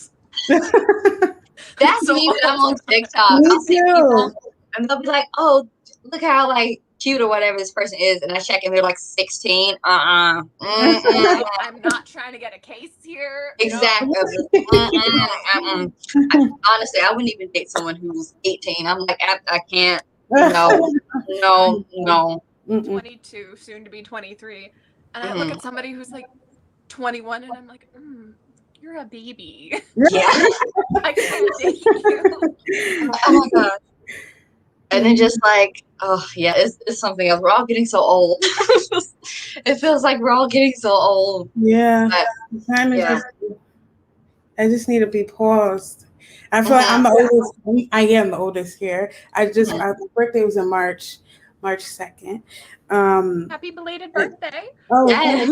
That's so me when I'm old. on TikTok. Me I'll see too. people, and they'll be like, "Oh, look how like cute or whatever this person is," and I check and they're like 16. I'm not trying to get a case here. Exactly. No. Honestly, I wouldn't even date someone who's 18. I'm like, I can't. No. 22, soon to be 23, and I look at somebody who's like 21, and I'm like, you're a baby. Yeah. I can't date you. Oh my God. And then just like, oh yeah, it's something else. We're all getting so old. It feels like we're all getting so old. Yeah. But, I just need to be paused. I feel like I'm the oldest. I am the oldest here. My birthday was in March 2nd. Happy belated birthday. Oh, yes.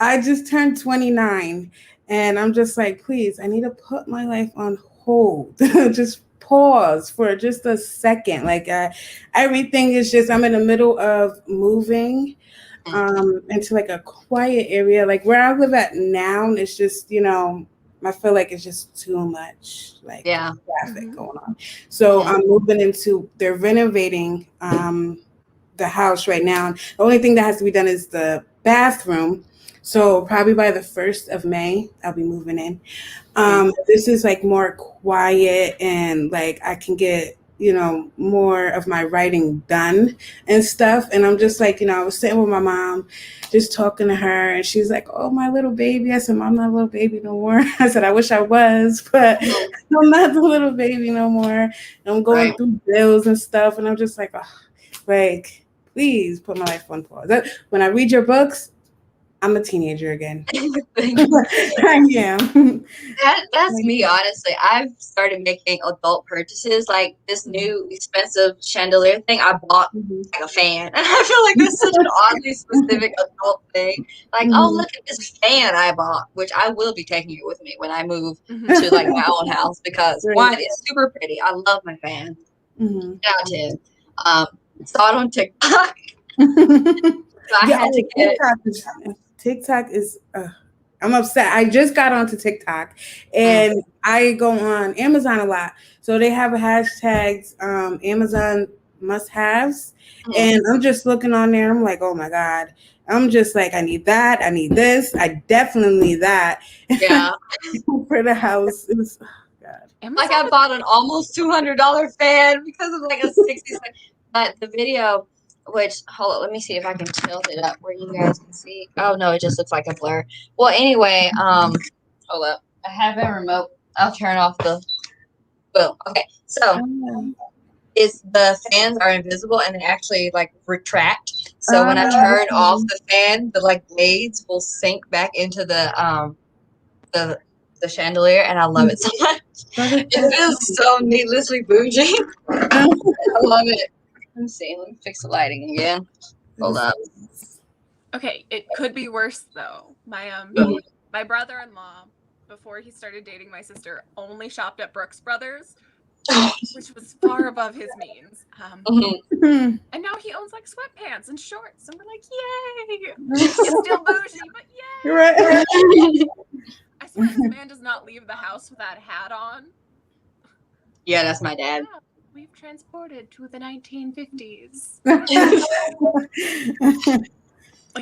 I just turned 29, and I'm just like, please, I need to put my life on hold. Just pause for just a second. Like everything is just, I'm in the middle of moving into like a quiet area. Like where I live at now, it's just, I feel like it's just too much like traffic going on. So I'm moving into, they're renovating the house right now. The only thing that has to be done is the bathroom. So probably by the 1st of May, I'll be moving in. This is like more quiet, and like I can get, more of my writing done and stuff. And I'm just like, I was sitting with my mom, just talking to her, and she's like, "Oh, my little baby." I said, "I'm not a little baby no more." I said, "I wish I was, but I'm not the little baby no more." And I'm going through bills and stuff, and I'm just like, oh, like, please put my life on pause. When I read your books, I'm a teenager again. I am. That's me, honestly. I've started making adult purchases, like this new expensive chandelier thing I bought like a fan. And I feel like that's such an oddly specific adult thing. Like, oh, look at this fan I bought, which I will be taking it with me when I move to like my own house, because one, it's super pretty. I love my fan. 10 out of 10. Saw it on TikTok. So I had to get it. TikTok is, I'm upset. I just got onto TikTok, and I go on Amazon a lot. So they have a hashtags, Amazon must-haves, and I'm just looking on there. I'm like, oh my God. I'm just like, I need that. I need this. I definitely need that. Yeah. For the house. It's, oh God. Like I bought an almost $200 fan because of like a 60 second. But the video, which, hold on, let me see if I can tilt it up where you guys can see. Oh no, it just looks like a blur. Well, anyway, hold up. I have a remote. I'll turn off the. Boom. Okay, so is the fans are invisible and they actually like retract. So when I turn off the fan, the like blades will sink back into the chandelier, and I love it so much. It feels so needlessly bougie. I love it. Let me see. Let me fix the lighting again. Hold up. Okay, it could be worse though. My My brother-in-law, before he started dating my sister, only shopped at Brooks Brothers, which was far above his means. Mhm. And now he owns like sweatpants and shorts, and we're like, yay! It's still bougie, but yay! Right. I swear this man does not leave the house with that hat on. Yeah, that's my dad. Yeah, we've transported to the 1950s.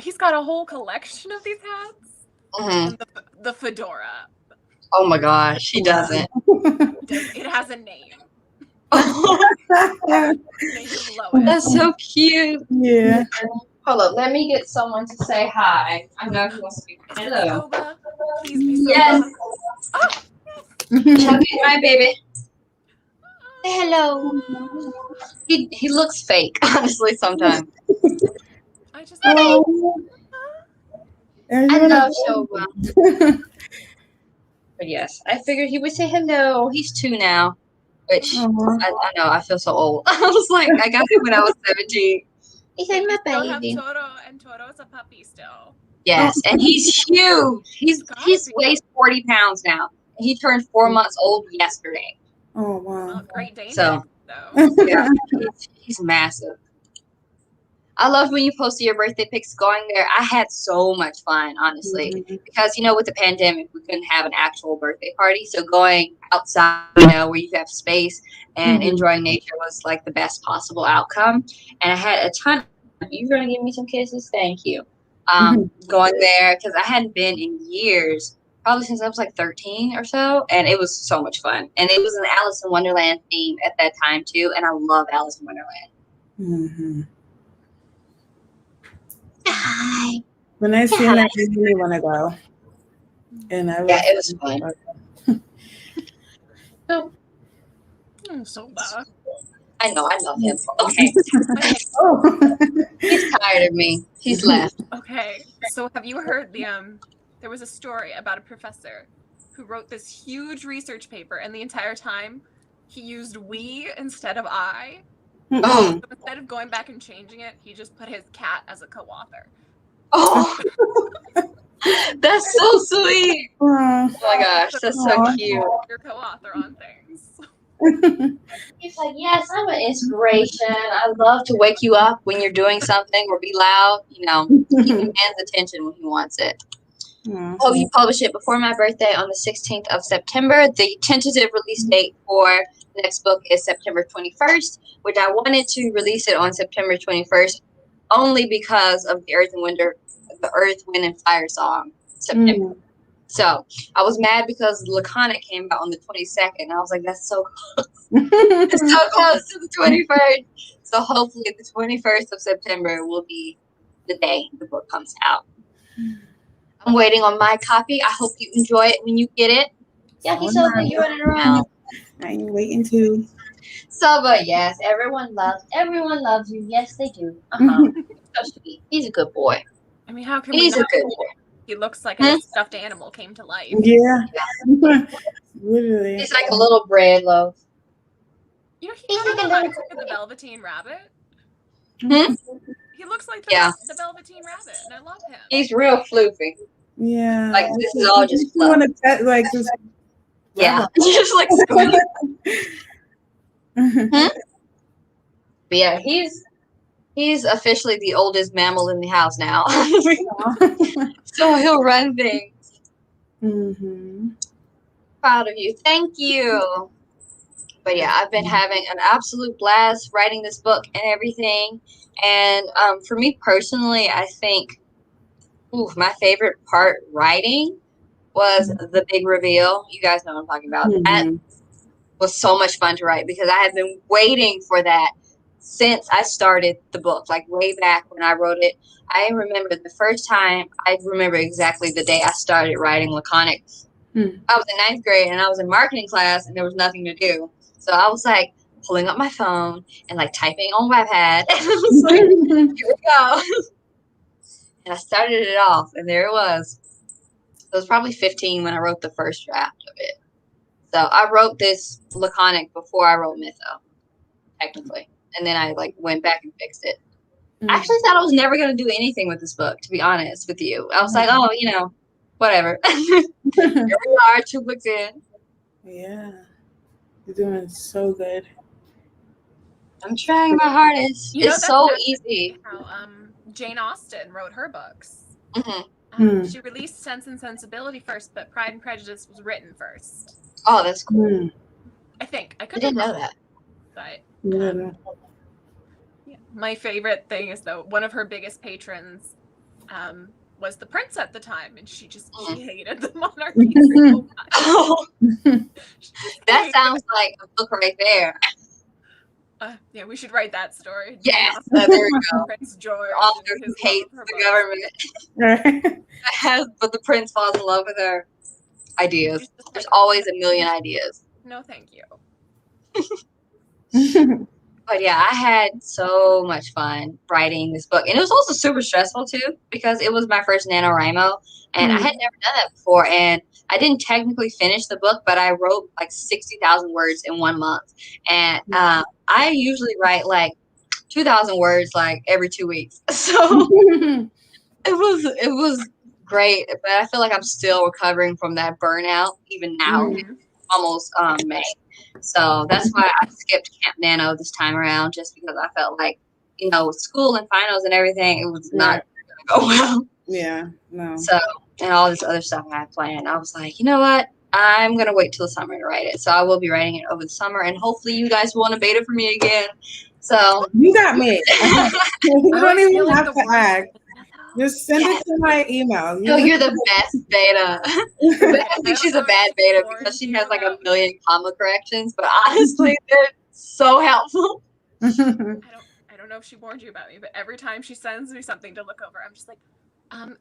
He's got a whole collection of these hats. And the fedora. Oh my gosh, he doesn't. It has a name. That's so cute. Yeah. Hold up, let me get someone to say hi. I know he wants to be. Hello. Soba. Please be Soba. Yes. Oh, Chubby, my baby. Say hello. He looks fake, honestly, sometimes. I just I love Shoba. But yes, I figured he would say hello. He's 2 now, which I know, I feel so old. I was like, I got him when I was 17. He said, my baby. Still have Toro, and Toro's a puppy still. Yes, and he's huge. He's weighs 40 pounds now. He turned 4 months old yesterday. Oh wow! Great Dane. So yeah, he's massive. I loved when you posted your birthday pics going there. I had so much fun, honestly, because with the pandemic, we couldn't have an actual birthday party. So going outside, where you have space and enjoying nature was like the best possible outcome. And I had a ton. You're gonna give me some kisses? Thank you. Going there because I hadn't been in years, probably since I was like 13 or so, and it was so much fun. And it was an Alice in Wonderland theme at that time too, and I love Alice in Wonderland. Hi. When I seen that, I really want to go. And it was fun. So bad. I know, I love him. Okay. He's tired of me. He's left. Okay. So have you heard there was a story about a professor who wrote this huge research paper, and the entire time he used we instead of I. Oh. So instead of going back and changing it, he just put his cat as a co-author. Oh. That's so sweet. Oh my gosh, that's so cute. Your co-author on things. He's like, yes, I'm an inspiration. I love to wake you up when you're doing something or be loud. Keep the man's attention when he wants it. Hope you publish it before my birthday on the 16th of September. The tentative release date for the next book is September 21st, which I wanted to release it on September 21st only because of the Earth, Wind, and Fire song, September. So I was mad because Laconic came out on the 22nd. I was like, that's so close. It's so close to the 21st. So hopefully the 21st of September will be the day the book comes out. I'm waiting on my copy. I hope you enjoy it when you get it. Yeah, he's over you running around. I'm waiting too. So, but yes, everyone loves you. Yes, they do. So sweet. He's a good boy. I mean, how can He's a good boy. He looks like a stuffed animal came to life. Yeah. Literally. He's like a little bread loaf. He kind of reminds me of the Velveteen Rabbit. He looks like the Velveteen Rabbit, and I love him. He's real floofy. Yeah. Like, this is all just fluff. Just yeah. Just like But yeah, he's officially the oldest mammal in the house now. So he'll run things. Proud of you. Thank you. But yeah, I've been having an absolute blast writing this book and everything. And for me personally, I think my favorite part writing was the big reveal. You guys know what I'm talking about. That was so much fun to write because I have been waiting for that since I started the book, like way back when I wrote it. I remember the first time, I remember exactly the day I started writing Laconic. I was in 9th grade and I was in marketing class and there was nothing to do. So I was like pulling up my phone and like typing on my pad. And I was like, here we go. And I started it off and there it was. I was probably 15 when I wrote the first draft of it. So I wrote this Laconic before I wrote Mytho, technically. And then I like went back and fixed it. I actually thought I was never going to do anything with this book, to be honest with you. I was like, whatever. Here we are, 2 books in. Yeah. You're doing so good. I'm trying my hardest. You know, It's so that's easy. how Jane Austen wrote her books. Mm-hmm. She released Sense and Sensibility first, but Pride and Prejudice was written first. Oh, that's cool. I think. I didn't know that. But Yeah. my favorite thing is, though, one of her biggest patrons was the prince at the time, and she hated the monarchy so much. Oh, that sounds like a book right there. Yeah, we should write that story. Yes, there we go. Prince George, Author who hates the government. But the prince falls in love with her. Ideas. There's always a million ideas. No, thank you. But yeah, I had so much fun writing this book. And it was also super stressful too, because it was my first NaNoWriMo, and I had never done that before. And I didn't technically finish the book, but I wrote like 60,000 words in 1 month. And I usually write like 2,000 words like every 2 weeks. So it was great, but I feel like I'm still recovering from that burnout even now. It's almost May. So that's why I skipped Camp Nano this time around, just because I felt like, with school and finals and everything, it was not going to go well. Yeah, no. So, and all this other stuff I had planned, I was like, you know what? I'm going to wait till the summer to write it. So I will be writing it over the summer, and hopefully you guys will want to beta for me again. So you got me. You don't even have to ask. Just send it to my email. No, you're the best beta. I think she's a bad beta because she has like a million comma corrections, but honestly, they're so helpful. I don't know if she warned you about me, but every time she sends me something to look over, I'm just like,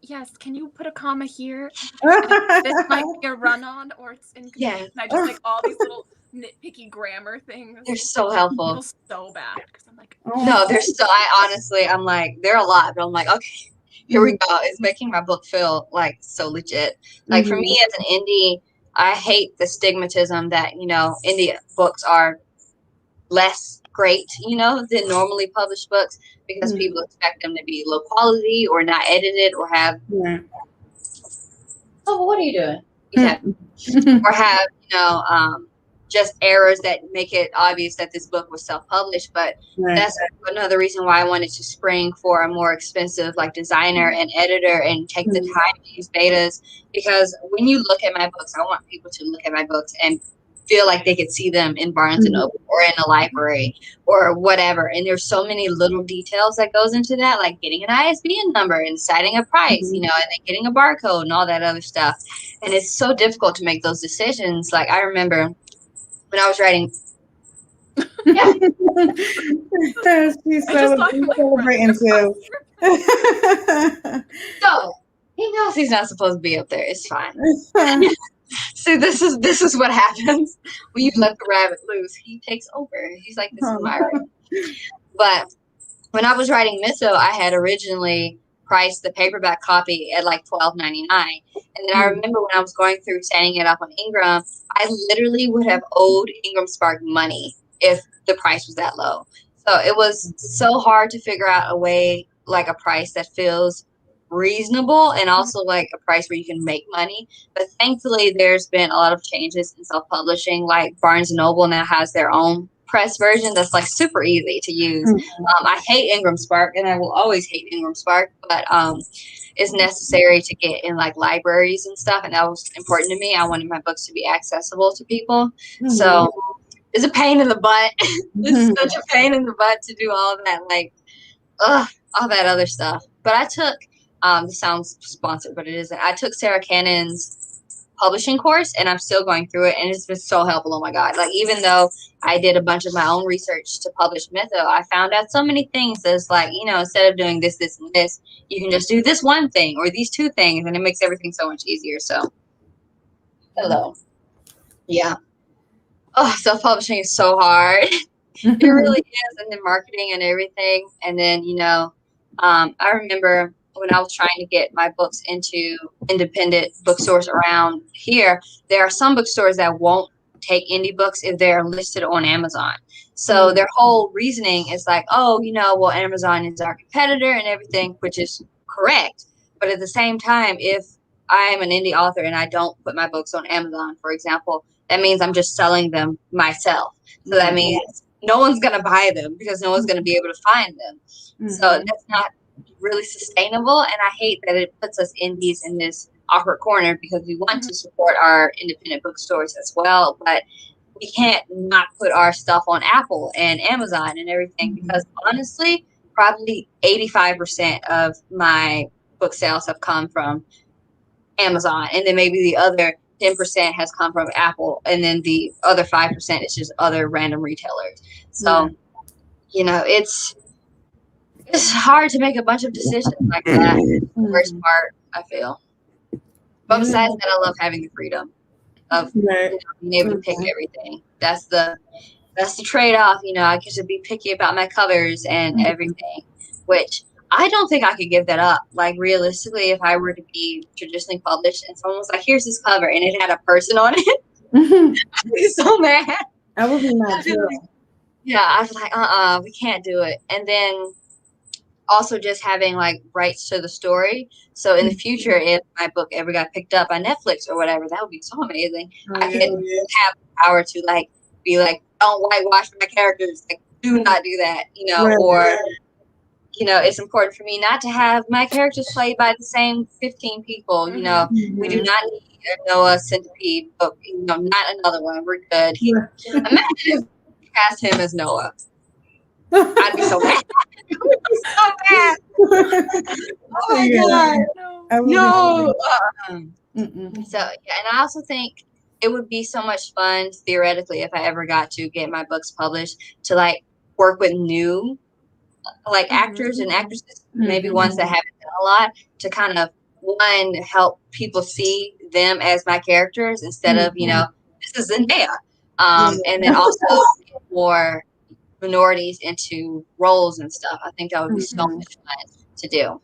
yes, can you put a comma here? This might be a run-on, or it's incomplete. Yeah. I just like all these little nitpicky grammar things. They're so helpful. I feel so bad because I'm like, no, they're so. I'm like, they're a lot, but I'm like, okay. Here we go. It's making my book feel like so legit. Like for me as an indie, I hate the stigmatism that, indie books are less great, than normally published books, because people expect them to be low quality or not edited or have. Oh, what are you doing? Or have, just errors that make it obvious that this book was self-published. But that's another reason why I wanted to spring for a more expensive like designer and editor and take the time to use betas, because when you look at my books, I want people to look at my books and feel like they could see them in Barnes and Noble or in a library or whatever. And there's so many little details that goes into that, like getting an ISBN number and citing a price, and then getting a barcode and all that other stuff. And it's so difficult to make those decisions. Like I remember when I was writing. She's celebrating too. So he knows he's not supposed to be up there. It's fine. See, this is what happens when you let the rabbit loose. He takes over. He's like, this is my right. But when I was writing Mytho, I had originally priced the paperback copy at like $12.99. And then I remember when I was going through setting it up on Ingram, I literally would have owed Ingram Spark money if the price was that low. So it was so hard to figure out a way, like a price that feels reasonable and also like a price where you can make money. But thankfully, there's been a lot of changes in self-publishing. Like Barnes & Noble now has their own press version that's like super easy to use. I hate Ingram Spark, and I will always hate Ingram Spark, but it's necessary to get in like libraries and stuff, and that was important to me. I wanted my books to be accessible to people. So it's a pain in the butt. It's such a pain in the butt to do all that, like all that other stuff. But I took this sounds sponsored, but it isn't. I took Sarah Cannon's publishing course, and I'm still going through it, and it's been so helpful. Oh my god, like even though I did a bunch of my own research to publish Mytho, I found out so many things that's like, instead of doing this and this, you can just do this one thing or these two things, and it makes everything so much easier. So hello. Yeah. Oh, self-publishing is so hard. It really is. And then marketing and everything. And then, I remember when I was trying to get my books into independent bookstores around here, there are some bookstores that won't take indie books if they're listed on Amazon. So their whole reasoning is like, well, Amazon is our competitor and everything, which is correct. But at the same time, if I'm an indie author and I don't put my books on Amazon, for example, that means I'm just selling them myself. So that means no one's going to buy them because no one's going to be able to find them. So that's not really sustainable. And I hate that it puts us indies in this awkward corner because we want to support our independent bookstores as well. But we can't not put our stuff on Apple and Amazon and everything because honestly, probably 85% of my book sales have come from Amazon, and then maybe the other 10% has come from Apple, and then the other 5% is just other random retailers. So, you know, it's hard to make a bunch of decisions like that. The worst part, I feel. But besides that, I love having the freedom of being able to pick everything. That's the trade-off. You know, I get to be picky about my covers and everything, which I don't think I could give that up. Like, realistically, if I were to be traditionally published and someone was like, here's this cover, and it had a person on it, I'd be so mad. I would be mad too. Yeah, I was like, we can't do it. And then also just having, like, rights to the story. So in the future, if my book ever got picked up by Netflix or whatever, that would be so amazing. I could have the power to, like, be like, don't whitewash my characters. Like, do not do that, you know, or... You know, it's important for me not to have my characters played by the same 15 people. You know, we do not need a Noah Centipede book. You know, not another one. We're good. Imagine if we cast him as Noah. I'd be so mad. So mad. Oh my god. No. So yeah, and I also think it would be so much fun theoretically if I ever got to get my books published to like work with new like actors and actresses, maybe ones that haven't done a lot, to kind of one help people see them as my characters instead of, you know, this is Zendaya. And then also get more minorities into roles and stuff. I think that would be so much fun to do.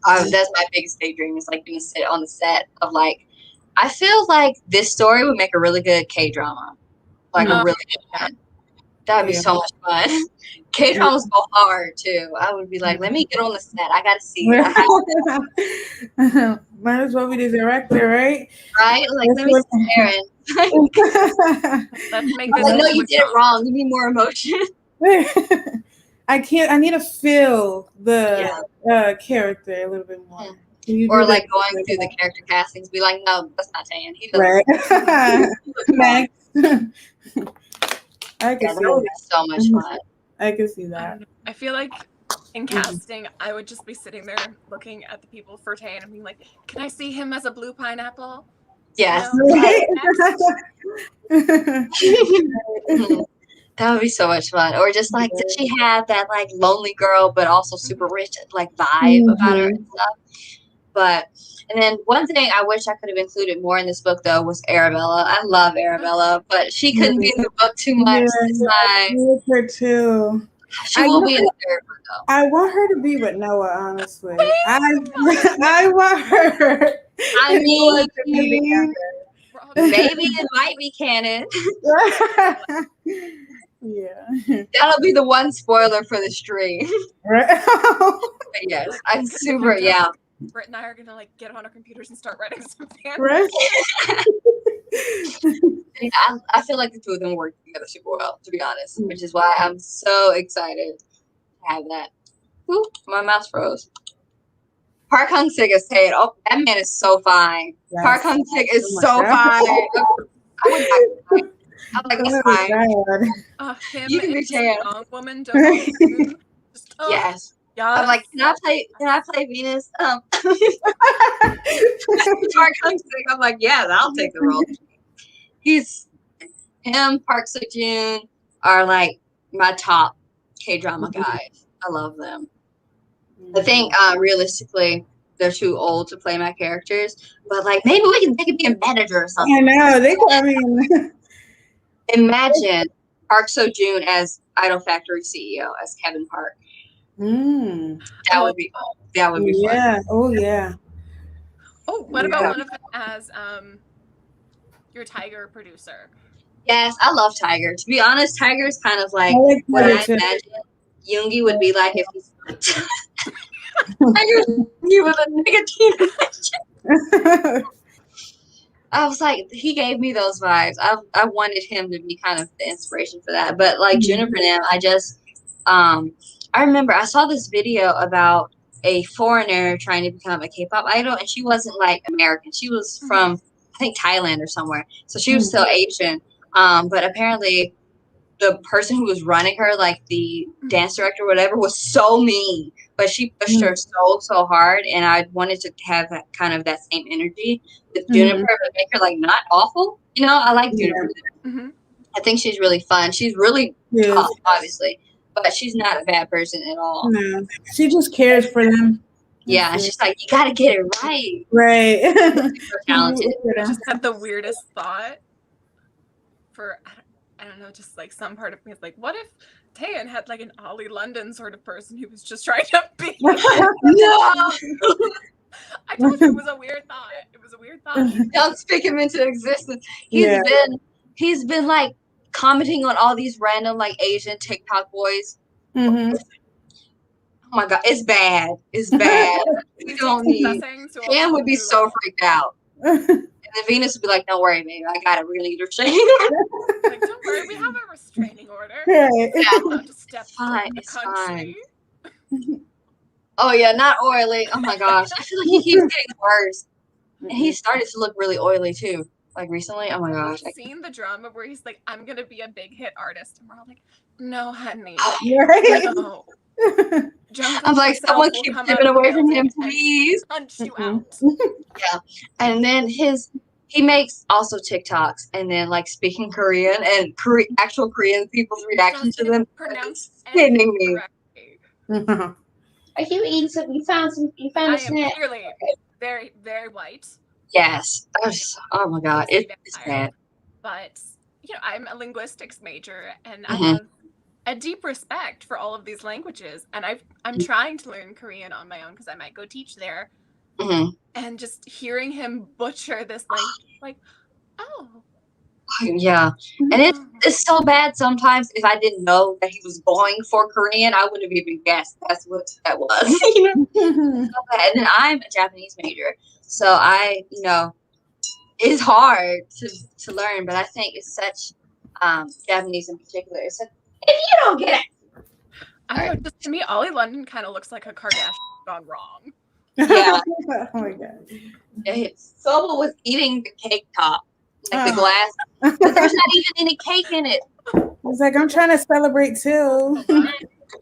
That's my biggest daydream, is like being sit on the set of like, I feel like this story would make a really good K-drama. Like a really good one. That would be so much fun. K-dramas go hard too. I would be like, let me get on the set. I gotta see it. Might as well be the director, right? Right? Like, let me see Aaron. Let's make this. No, you did it wrong. You need more emotion. I need to feel the character a little bit more. Or like going through the character castings, be like, no, that's not Tan. He doesn't. Next. I can see that. So much fun. I can see that. I feel like in casting, I would just be sitting there looking at the people for Tay and being like, can I see him as a blue pineapple? Yes. That would be so much fun. Or just like, did she have that like lonely girl, but also super rich like vibe about her and stuff? But and then one thing I wish I could have included more in this book, though, was Arabella. I love Arabella, but she couldn't be in the book too much this time. I love her too. She will be in the third one, though. I want her to be with Noah, honestly. I want her. I mean, maybe it might be canon. Yeah. That'll be the one spoiler for the stream. Right. But yes, I'm super, Britt and I are gonna like get on our computers and start writing some fan. Right. I feel like the two of them work together super well, to be honest, which is why I'm so excited to have that. Ooh, my mouse froze. Park Hung-sik is Tate. Oh, that man is so fine. Yes. Park Hung-sik is so fine. I'm like, it's fine. Him you can be Tan. Woman, yes. I'm like, can I play Venus? Park Hung-sik. I'm like, yeah, I'll take the role. Park Seo-joon are like my top K-drama guys. I love them. I think realistically they're too old to play my characters, but like maybe they could be a manager or something. I know imagine Park Seo-joon as Idol Factory CEO as Kevin Park. That would be fun. Yeah. Oh yeah. Oh, what about one of them as your Tiger producer? Yes, I love Tiger. To be honest, Tiger is kind of like what I imagine Yoongi would be like if he's Tiger, you with a nicotine addiction. I was like, he gave me those vibes. I wanted him to be kind of the inspiration for that. But like Juniper now, I remember I saw this video about a foreigner trying to become a K-pop idol, and she wasn't like American. She was from, I think, Thailand or somewhere. So she was still Asian. But apparently the person who was running her, like the dance director or whatever, was so mean. But she pushed her so hard, and I wanted to have that kind of that same energy with Juniper, but make her like not awful. You know, I like Juniper. I think she's really fun. She's really tough, obviously, but she's not a bad person at all. No, she just cares for them. Yeah, and she's like, you gotta get it right. Right. So talented. I just had the weirdest thought for, I don't know, just like some part of me is like, what if Taeyeon had like an Ollie London sort of person he was just trying to be? No! I told you it was a weird thought. It was a weird thought. Don't speak him into existence. He's been like commenting on all these random like Asian TikTok boys. Oh my god, it's bad. It's bad. We don't need. Cam would be so freaked out. And then Venus would be like, "Don't worry, baby. I got a real restraining order." Like, don't worry, we have a restraining order. Right. Yeah, I'm allowed to step fine. the It's country. fine. Oh yeah, not oily. Oh my gosh, I feel like he keeps getting worse. And he started to look really oily too, like recently. Oh my gosh. I've seen the drama where he's like, "I'm gonna be a big hit artist," and we're all like, "No, honey, Right. no." I'm like, someone keep tipping away from him, please. Punch you out. Yeah, and then he makes also TikToks, and then like speaking Korean and actual Korean people's reaction to them. Pronounced Kidding me. Are you eating something? You found I a am snack? clearly very, very white. Yes. Oh my god, it's bad. But you know, I'm a linguistics major, and I have a deep respect for all of these languages, and I'm trying to learn Korean on my own because I might go teach there. And just hearing him butcher this like, oh. Yeah, and it's so bad sometimes. If I didn't know that he was going for Korean, I wouldn't have even guessed that's what that was. You know, so bad. And then I'm a Japanese major, so it's hard to learn. But I think it's such Japanese in particular. It's if you don't get it, I don't know. Just to me, Ollie London kind of looks like a Kardashian gone wrong. Yeah. Oh my god. Soba was eating the cake top. Like the glass. But there's not even any cake in it. He's like, I'm trying to celebrate too.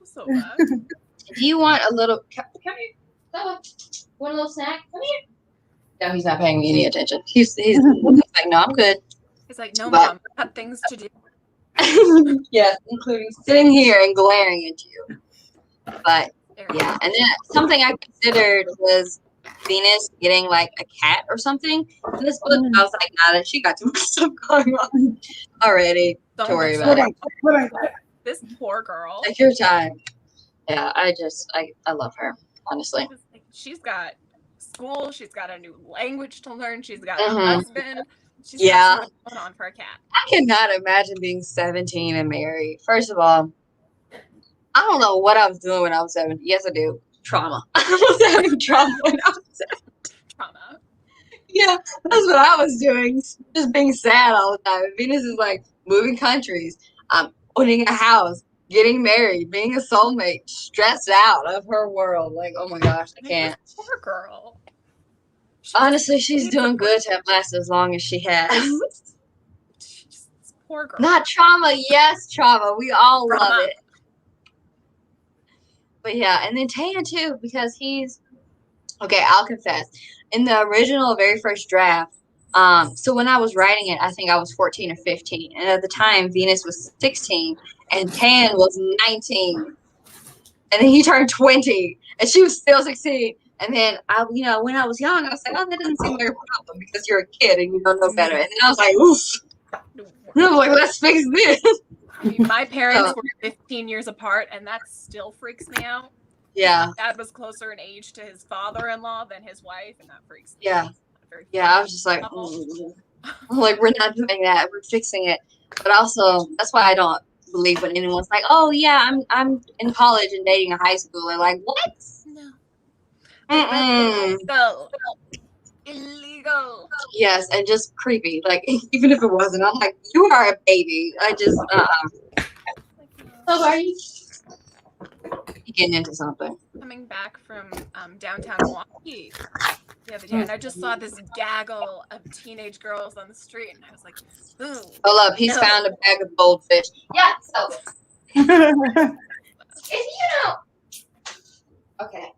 So bad. Do you want a little? Come here. Want a little snack? Come here. No, he's not paying me any attention. He's like, no, I'm good. He's like, no, mom, I have things to do. Yes, including sitting here and glaring at you. But yeah, and then something I considered was Venus getting like a cat or something. In this book, I was like, nah, she got too much stuff going on already. Don't worry about it. This poor girl. Take your time. Yeah, I love her, honestly. She's got school. She's got a new language to learn. She's got a husband. She's got so much going on for a cat. I cannot imagine being 17 and married. First of all, I don't know what I was doing when I was 17. Yes, I do. Trauma. I was having trauma when I was 17. Trauma. Yeah, that's what I was doing. Just being sad all the time. Venus is like moving countries, owning a house, getting married, being a soulmate, stressed out of her world. Like, oh my gosh, I can't. Poor girl. Honestly, she's doing good to have lasted as long as she has. Poor girl. Not trauma. Yes, trauma. We all love it. But yeah, and then Taeyeon too, because I'll confess. In the original very first draft, so when I was writing it, I think I was 14 or 15. And at the time, Venus was 16 and Taeyeon was 19. And then he turned 20 and she was still 16. And then when I was young, I was like, oh, that doesn't seem like a problem because you're a kid and you don't know better. And then I was like, oof. And I was like, let's fix this. I mean, my parents were 15 years apart, and that still freaks me out. Yeah. My dad was closer in age to his father-in-law than his wife, and that freaks me out. Yeah, I was just like, I'm like, we're not doing that. We're fixing it. But also, that's why I don't believe when anyone's like, oh, yeah, I'm in college and dating a high schooler. Like, what? No. Mm-mm. So, illegal. Yes, and just creepy. Like, even if it wasn't, I'm like, you are a baby. I just, So are you getting into something? Coming back from downtown Milwaukee the other day, and I just saw this gaggle of teenage girls on the street, and I was like, ooh. Hold up, he's found a bag of goldfish. Yeah, so. If you know. Okay.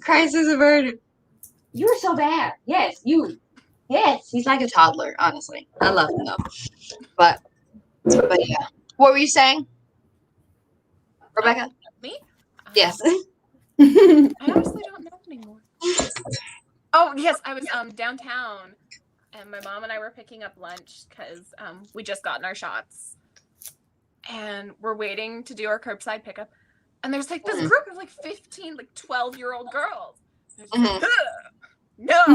Crisis averted. You're so bad. Yes, you. Yes, he's like a toddler, honestly. I love him, though. But yeah. What were you saying? Rebecca? Me? Yes. I honestly don't know anymore. Oh, yes, I was downtown, and my mom and I were picking up lunch because we just gotten our shots. And we're waiting to do our curbside pickup. And there's like this group of like 15, like 12-year-old girls. Like, no,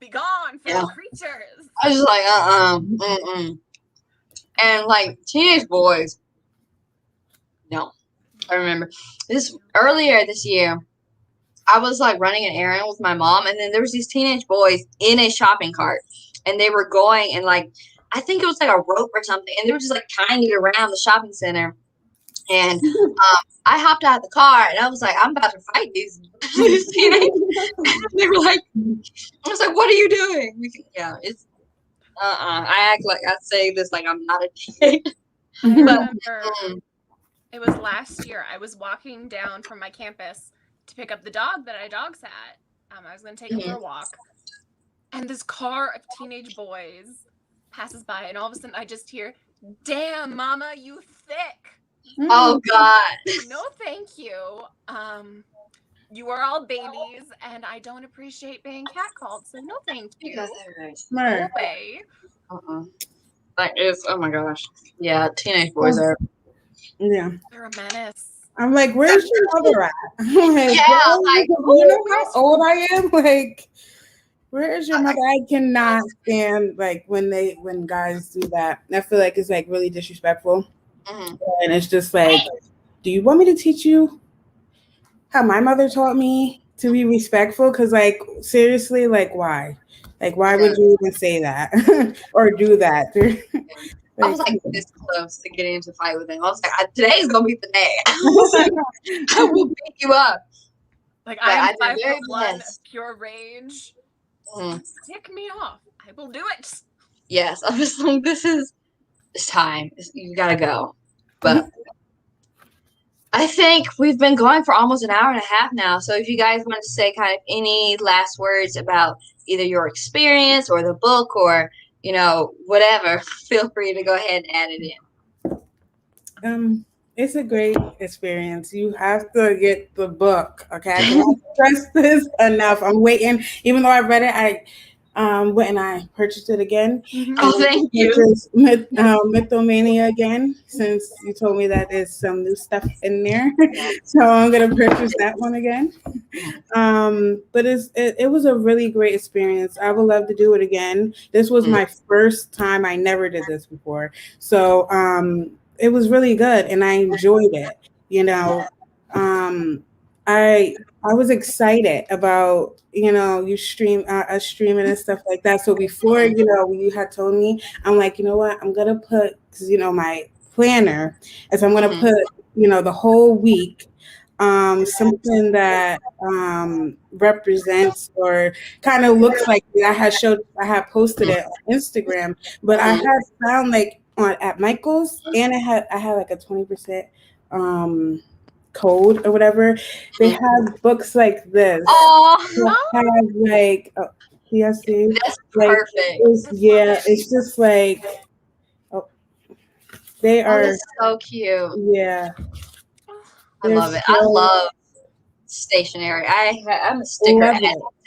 be gone from the creatures. I was like, And like teenage boys. No. I remember earlier this year, I was like running an errand with my mom, and then there was these teenage boys in a shopping cart, and they were going and like, I think it was like a rope or something, and they were just like tying it around the shopping center. And I hopped out of the car, and I was like, I'm about to fight these teenagers. They were like, I was like, what are you doing? It's I act like I say this like I'm not a teenager. I remember it was last year. I was walking down from my campus to pick up the dog that I dog sat. I was going to take him for a walk. And this car of teenage boys passes by, and all of a sudden I just hear, damn, mama, you thick. Oh, God. No, thank you. You are all babies, and I don't appreciate being catcalled, so no thank you. Go away. That is, oh my gosh. Yeah, teenage boys are. Yeah. They're a menace. I'm like, where's your mother at? Like, you know how old I am? Like, where is your mother? I cannot stand like when guys do that. I feel like it's like really disrespectful. And it's just like, do you want me to teach you how my mother taught me to be respectful? Because like seriously, like why? Like why would you even say that or do that? I was like this close to getting into a fight with him. I was like, today's gonna be the day. I will pick you up. Like I am 5'1" of pure rage. Tick me off. I will do it. Yes, I was like, it's time. You gotta go. But I think we've been going for almost an hour and a half now. So if you guys want to say kind of any last words about either your experience or the book or whatever, feel free to go ahead and add it in. It's a great experience. You have to get the book, okay? I cannot stress this enough. I'm waiting. Even though I read it, I went and I purchased it again. Oh, thank you. Mythomania again, since you told me that there's some new stuff in there. So I'm going to purchase that one again. But it was a really great experience. I would love to do it again. This was my first time. I never did this before. So it was really good, and I enjoyed it. I was excited about you streaming and stuff like that. So before you had told me, I'm like, you know what, I'm gonna put, because my planner is I'm gonna put the whole week something that represents or kind of looks like I had posted it on Instagram, but I had found like at Michael's, and I had like a 20% code or whatever. They have books like this. Have like yes, that's like, perfect. It's just like they are that's so cute. Yeah. I love it. I love stationery. I'm a sticker.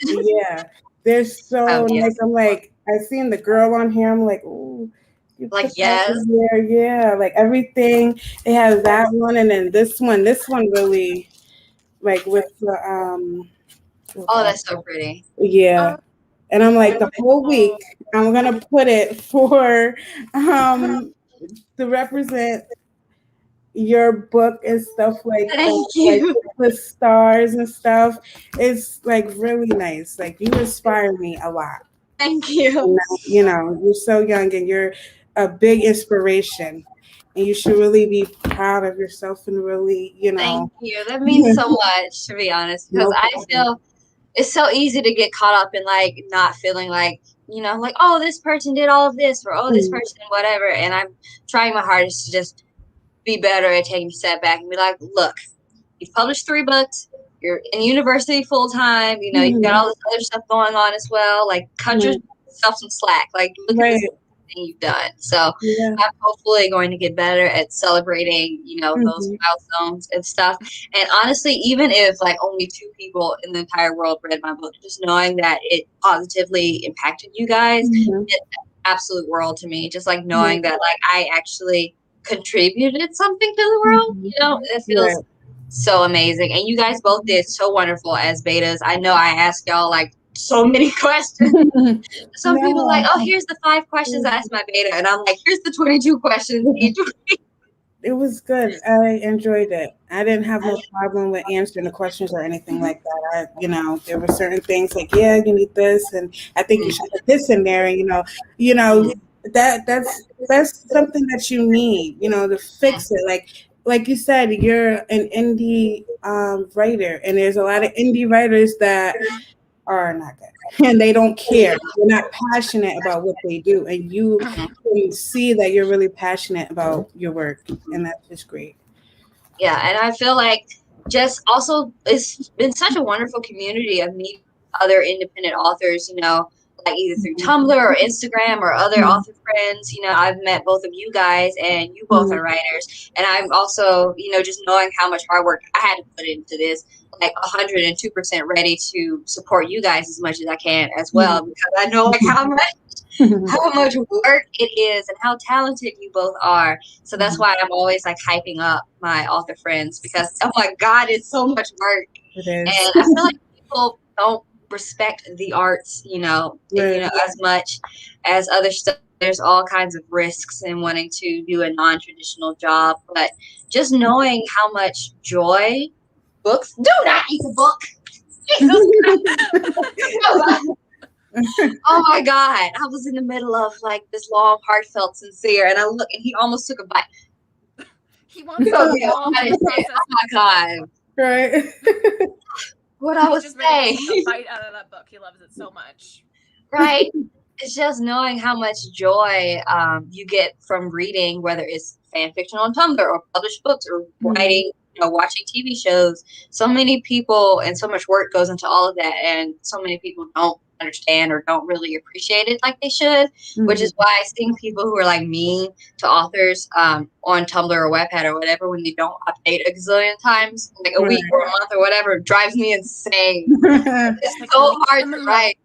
Yeah. They're so nice. I'm like, I seen the girl on here. I'm like, ooh. Like, yes. Yeah. Like everything. They have that one, and then this one really, like with the that's so pretty. Yeah. And I'm like, the whole week I'm gonna put it for to represent your book and stuff like Thank like you. the stars and stuff. It's like really nice. Like you inspire me a lot. Thank you. You know, you're so young and you're a big inspiration. And you should really be proud of yourself and really, you know. Thank you. That means so much, to be honest, because No I problem. feel it's so easy to get caught up in like not feeling like, like, oh, this person did all of this, or oh, this Mhm. person whatever. And I'm trying my hardest to just be better at taking a step back and be like, look, you've published 3 books, you're in university full time, you've got all this other stuff going on as well. Like, cut Mhm. yourself some slack. Like, look at this Right. thing you've done. So Yeah. I'm hopefully going to get better at celebrating, those Mhm. milestones and stuff. And honestly, even if like only 2 people in the entire world read my book, just knowing that it positively impacted you guys, Mhm. it's an absolute world to me. Just like Yeah. knowing that like I actually contributed something to the world, Mhm. it Right. feels so amazing. And you guys both did so wonderful as betas. I know I asked y'all like so many questions. Some people like, No. oh, here's the 5 questions I asked my beta, and I'm like, here's the 22 questions each week. It was good. I enjoyed it. I didn't have no problem with answering the questions or anything like that. There were certain things like, yeah, you need this, and I think you should put this in there. And that's something that you need. To fix it. Like you said, you're an indie writer, and there's a lot of indie writers that are not good and they don't care. They're not passionate about what they do, and you can see that you're really passionate about your work, and that's just great. Yeah, and I feel like just also it's been such a wonderful community of meeting other independent authors, like either through Tumblr or Instagram or other author friends. I've met both of you guys and you both are writers. And I'm also, just knowing how much hard work I had to put into this, like 102% ready to support you guys as much as I can as well, because I know like how much work it is and how talented you both are. So that's why I'm always like hyping up my author friends, because oh my god, it's so much work. It And is. I feel like people don't respect the arts, Right. as much as other stuff. There's all kinds of risks in wanting to do a non-traditional job, but just knowing how much joy books do not eat a book. Jesus Christ. Oh my god, I was in the middle of like this long, heartfelt, sincere, and I look, and he almost took a bite. He wants So to yeah, involve in the process. oh my god, Right. what I He's was just ready saying, to take a bite out of that book. He loves it so much. right? It's just knowing how much joy you get from reading, whether it's fan fiction on Tumblr or published books or writing, watching TV shows. So many people and so much work goes into all of that, and so many people don't understand or don't really appreciate it like they should, which is why seeing people who are like mean to authors on Tumblr or Wattpad or whatever when they don't update a gazillion times, like a week or a month or whatever, drives me insane. It's Like, so hard to write.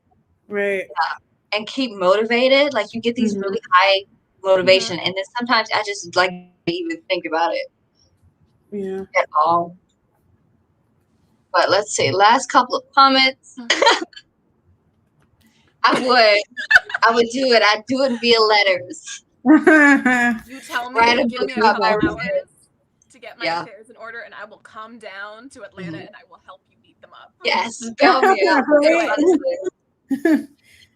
Right. And keep motivated. Like you get these really high motivation, and then sometimes I just like even think about it at all. But let's see, last couple of comments. I would do it. I'd do it via letters. You tell me, Write a give book me a about couple my hours to get my Yeah. affairs in order, and I will come down to Atlanta and I will help you beat them up. Yes, bail me out. Right. Honestly.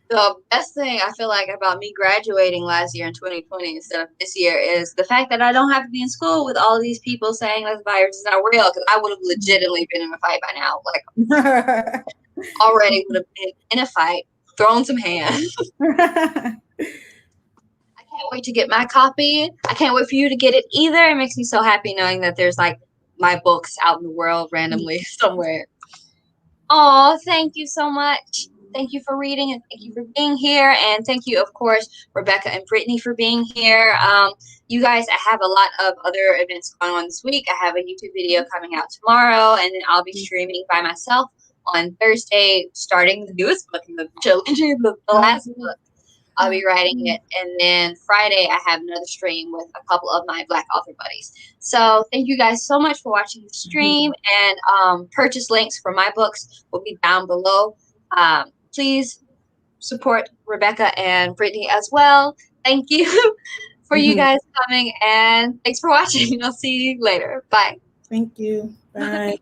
The best thing I feel like about me graduating last year in 2020 instead of this year is the fact that I don't have to be in school with all these people saying that the virus is not real, because I would have legitimately been in a fight by now. Like already would have been in a fight, thrown some hands. I can't wait to get my copy. I can't wait for you to get it either. It makes me so happy knowing that there's like my books out in the world randomly somewhere. Oh, thank you so much. Thank you for reading, and thank you for being here. And thank you, of course, Rebecca and Brittany for being here. You guys, I have a lot of other events going on this week. I have a YouTube video coming out tomorrow, and then I'll be streaming by myself on Thursday, starting the newest book in the trilogy, the last book. I'll be writing it. And then Friday, I have another stream with a couple of my Black author buddies. So thank you guys so much for watching the stream. And purchase links for my books will be down below. Please support Rebecca and Brittany as well. Thank you for you guys coming, and thanks for watching. I'll see you later. Bye. Thank you. Bye.